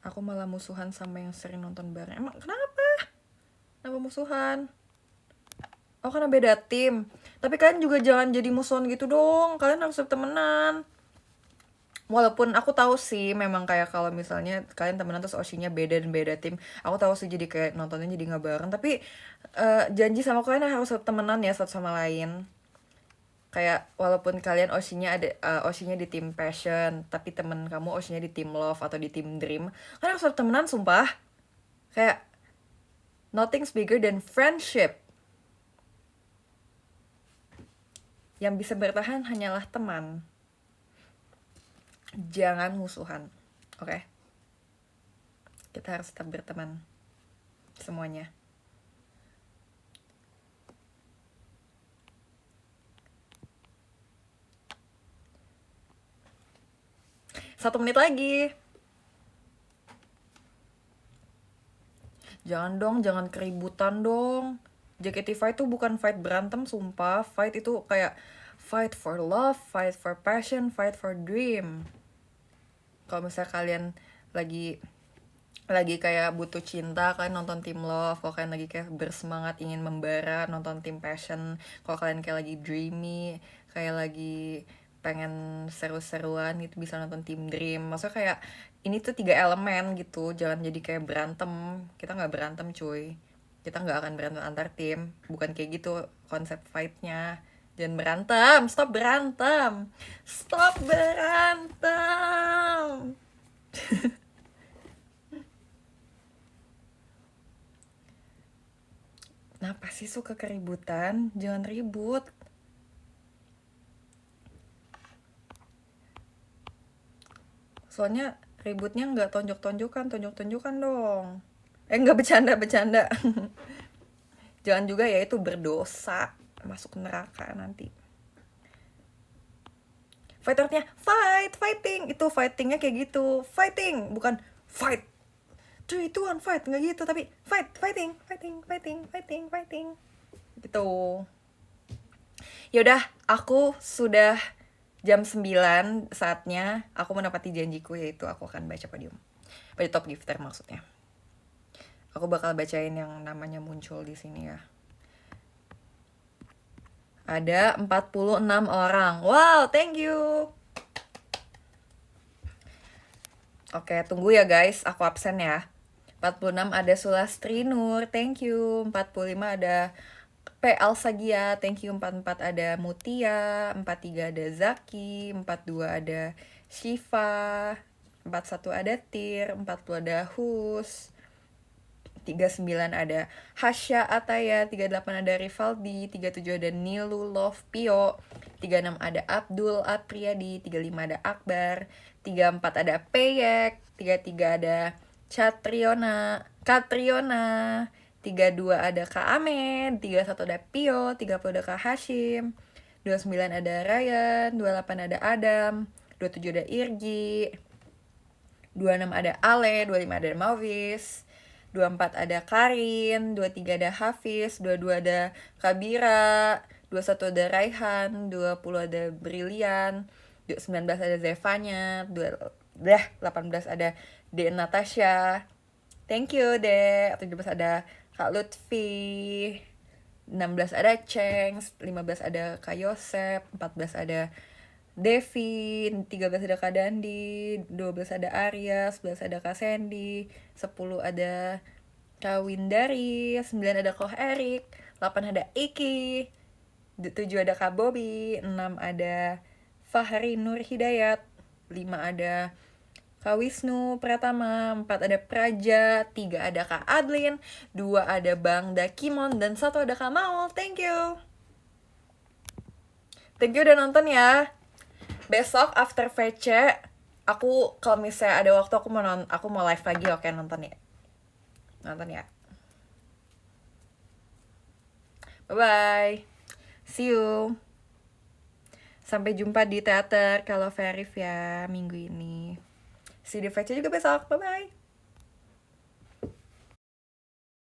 Aku malah musuhan sama yang sering nonton bareng. Emang kenapa? Kenapa musuhan? Oh, karena beda tim. Tapi kalian juga jangan jadi musuhan gitu dong. Kalian harus temenan. Walaupun aku tahu sih memang kayak kalau misalnya kalian temenan terus Oshinya beda dan beda tim, aku tahu sih jadi kayak nontonnya jadi nggak bareng. Tapi janji sama kalian harus temenan ya satu sama lain. Kayak walaupun kalian Oshinya di tim Passion, tapi temen kamu Oshinya di tim Love atau di tim Dream, kalian harus temenan sumpah. Kayak nothing's bigger than friendship. Yang bisa bertahan hanyalah teman. Jangan musuhan. Oke? Kita harus tetap berteman. Semuanya. Satu menit lagi. Jangan dong, jangan keributan dong. JKT Fight tuh bukan fight berantem, sumpah. Fight itu kayak fight for love, fight for passion, fight for dream. Kalau misalnya kalian lagi kayak butuh cinta, kalian nonton Team Love. Kalau kalian lagi kayak bersemangat ingin membara, nonton Team Passion. Kalau kalian kayak lagi dreamy, kayak lagi pengen seru-seruan gitu, bisa nonton Team Dream. Maksudnya kayak ini tuh 3 elemen gitu, jangan jadi kayak berantem. Kita nggak berantem cuy, kita nggak akan berantem antar tim, bukan kayak gitu konsep fightnya. Jangan berantem, stop berantem, stop berantem. Kenapa sih suka keributan? Jangan ribut. Soalnya ributnya nggak tonjok-tonjokan dong. Nggak, bercanda. Jangan juga ya, itu berdosa, masuk neraka nanti. Fighternya fighting, itu fightingnya kayak gitu, fighting, bukan fight 3, 2, 1 fight, nggak gitu, tapi fighting gitu. Yaudah, aku sudah jam 9, saatnya aku menepati janjiku, yaitu aku akan baca podium, baca top gifter maksudnya. Aku bakal bacain yang namanya muncul di sini ya. Ada 46 orang. Wow, thank you. Oke, tunggu ya guys, aku absen ya. 46 ada Sulastri Nur, thank you. 45 ada P. Alsagia, thank you. 44 ada Mutia, 43 ada Zaki, 42 ada Shiva, 41 ada Tir, 40 ada Hus, 39 ada Hasya Ataya, 38 ada Rivaldi, 37 ada Nilu Love Pio, 36 ada Abdul Apriyadi, 35 ada Akbar, 34 ada Peyek, 33 ada Katriona, 32 ada Kak Amen, 31 ada Pio, 30 ada Kak Hashim, 29 ada Ryan, 28 ada Adam, 27 ada Irgi, 26 ada Ale, 25 ada Mavis, 24 ada Karin, 23 ada Hafiz, 22 ada Kabira, 21 ada Raihan, 20 ada Brilian, 19 ada Zevanya, 18 ada De Natasha, thank you De, 17 ada Kak Lutfi, 16 ada Cheng, 15 ada Kak Yosep, 14 ada Devin, 13 ada Kak Dandi, 12 ada Arya, 11 ada Kak Sandy, 10 ada Kak Windari, 9 ada Koh Erik, 8 ada Iki, 7 ada Kak Bobby, 6 ada Fahri Nur Hidayat, 5 ada Kak Wisnu Pratama, 4 ada Praja, 3 ada Kak Adlin, 2 ada Bang Dakimon, dan 1 ada Kak Maul. Thank you. Thank you udah nonton ya. Besok after VC, aku kalau misalnya ada waktu aku mau live lagi, oke, nonton ya. Bye bye. See you. Sampai jumpa di teater kalau Verif ya minggu ini. See you di VC juga besok. Bye bye.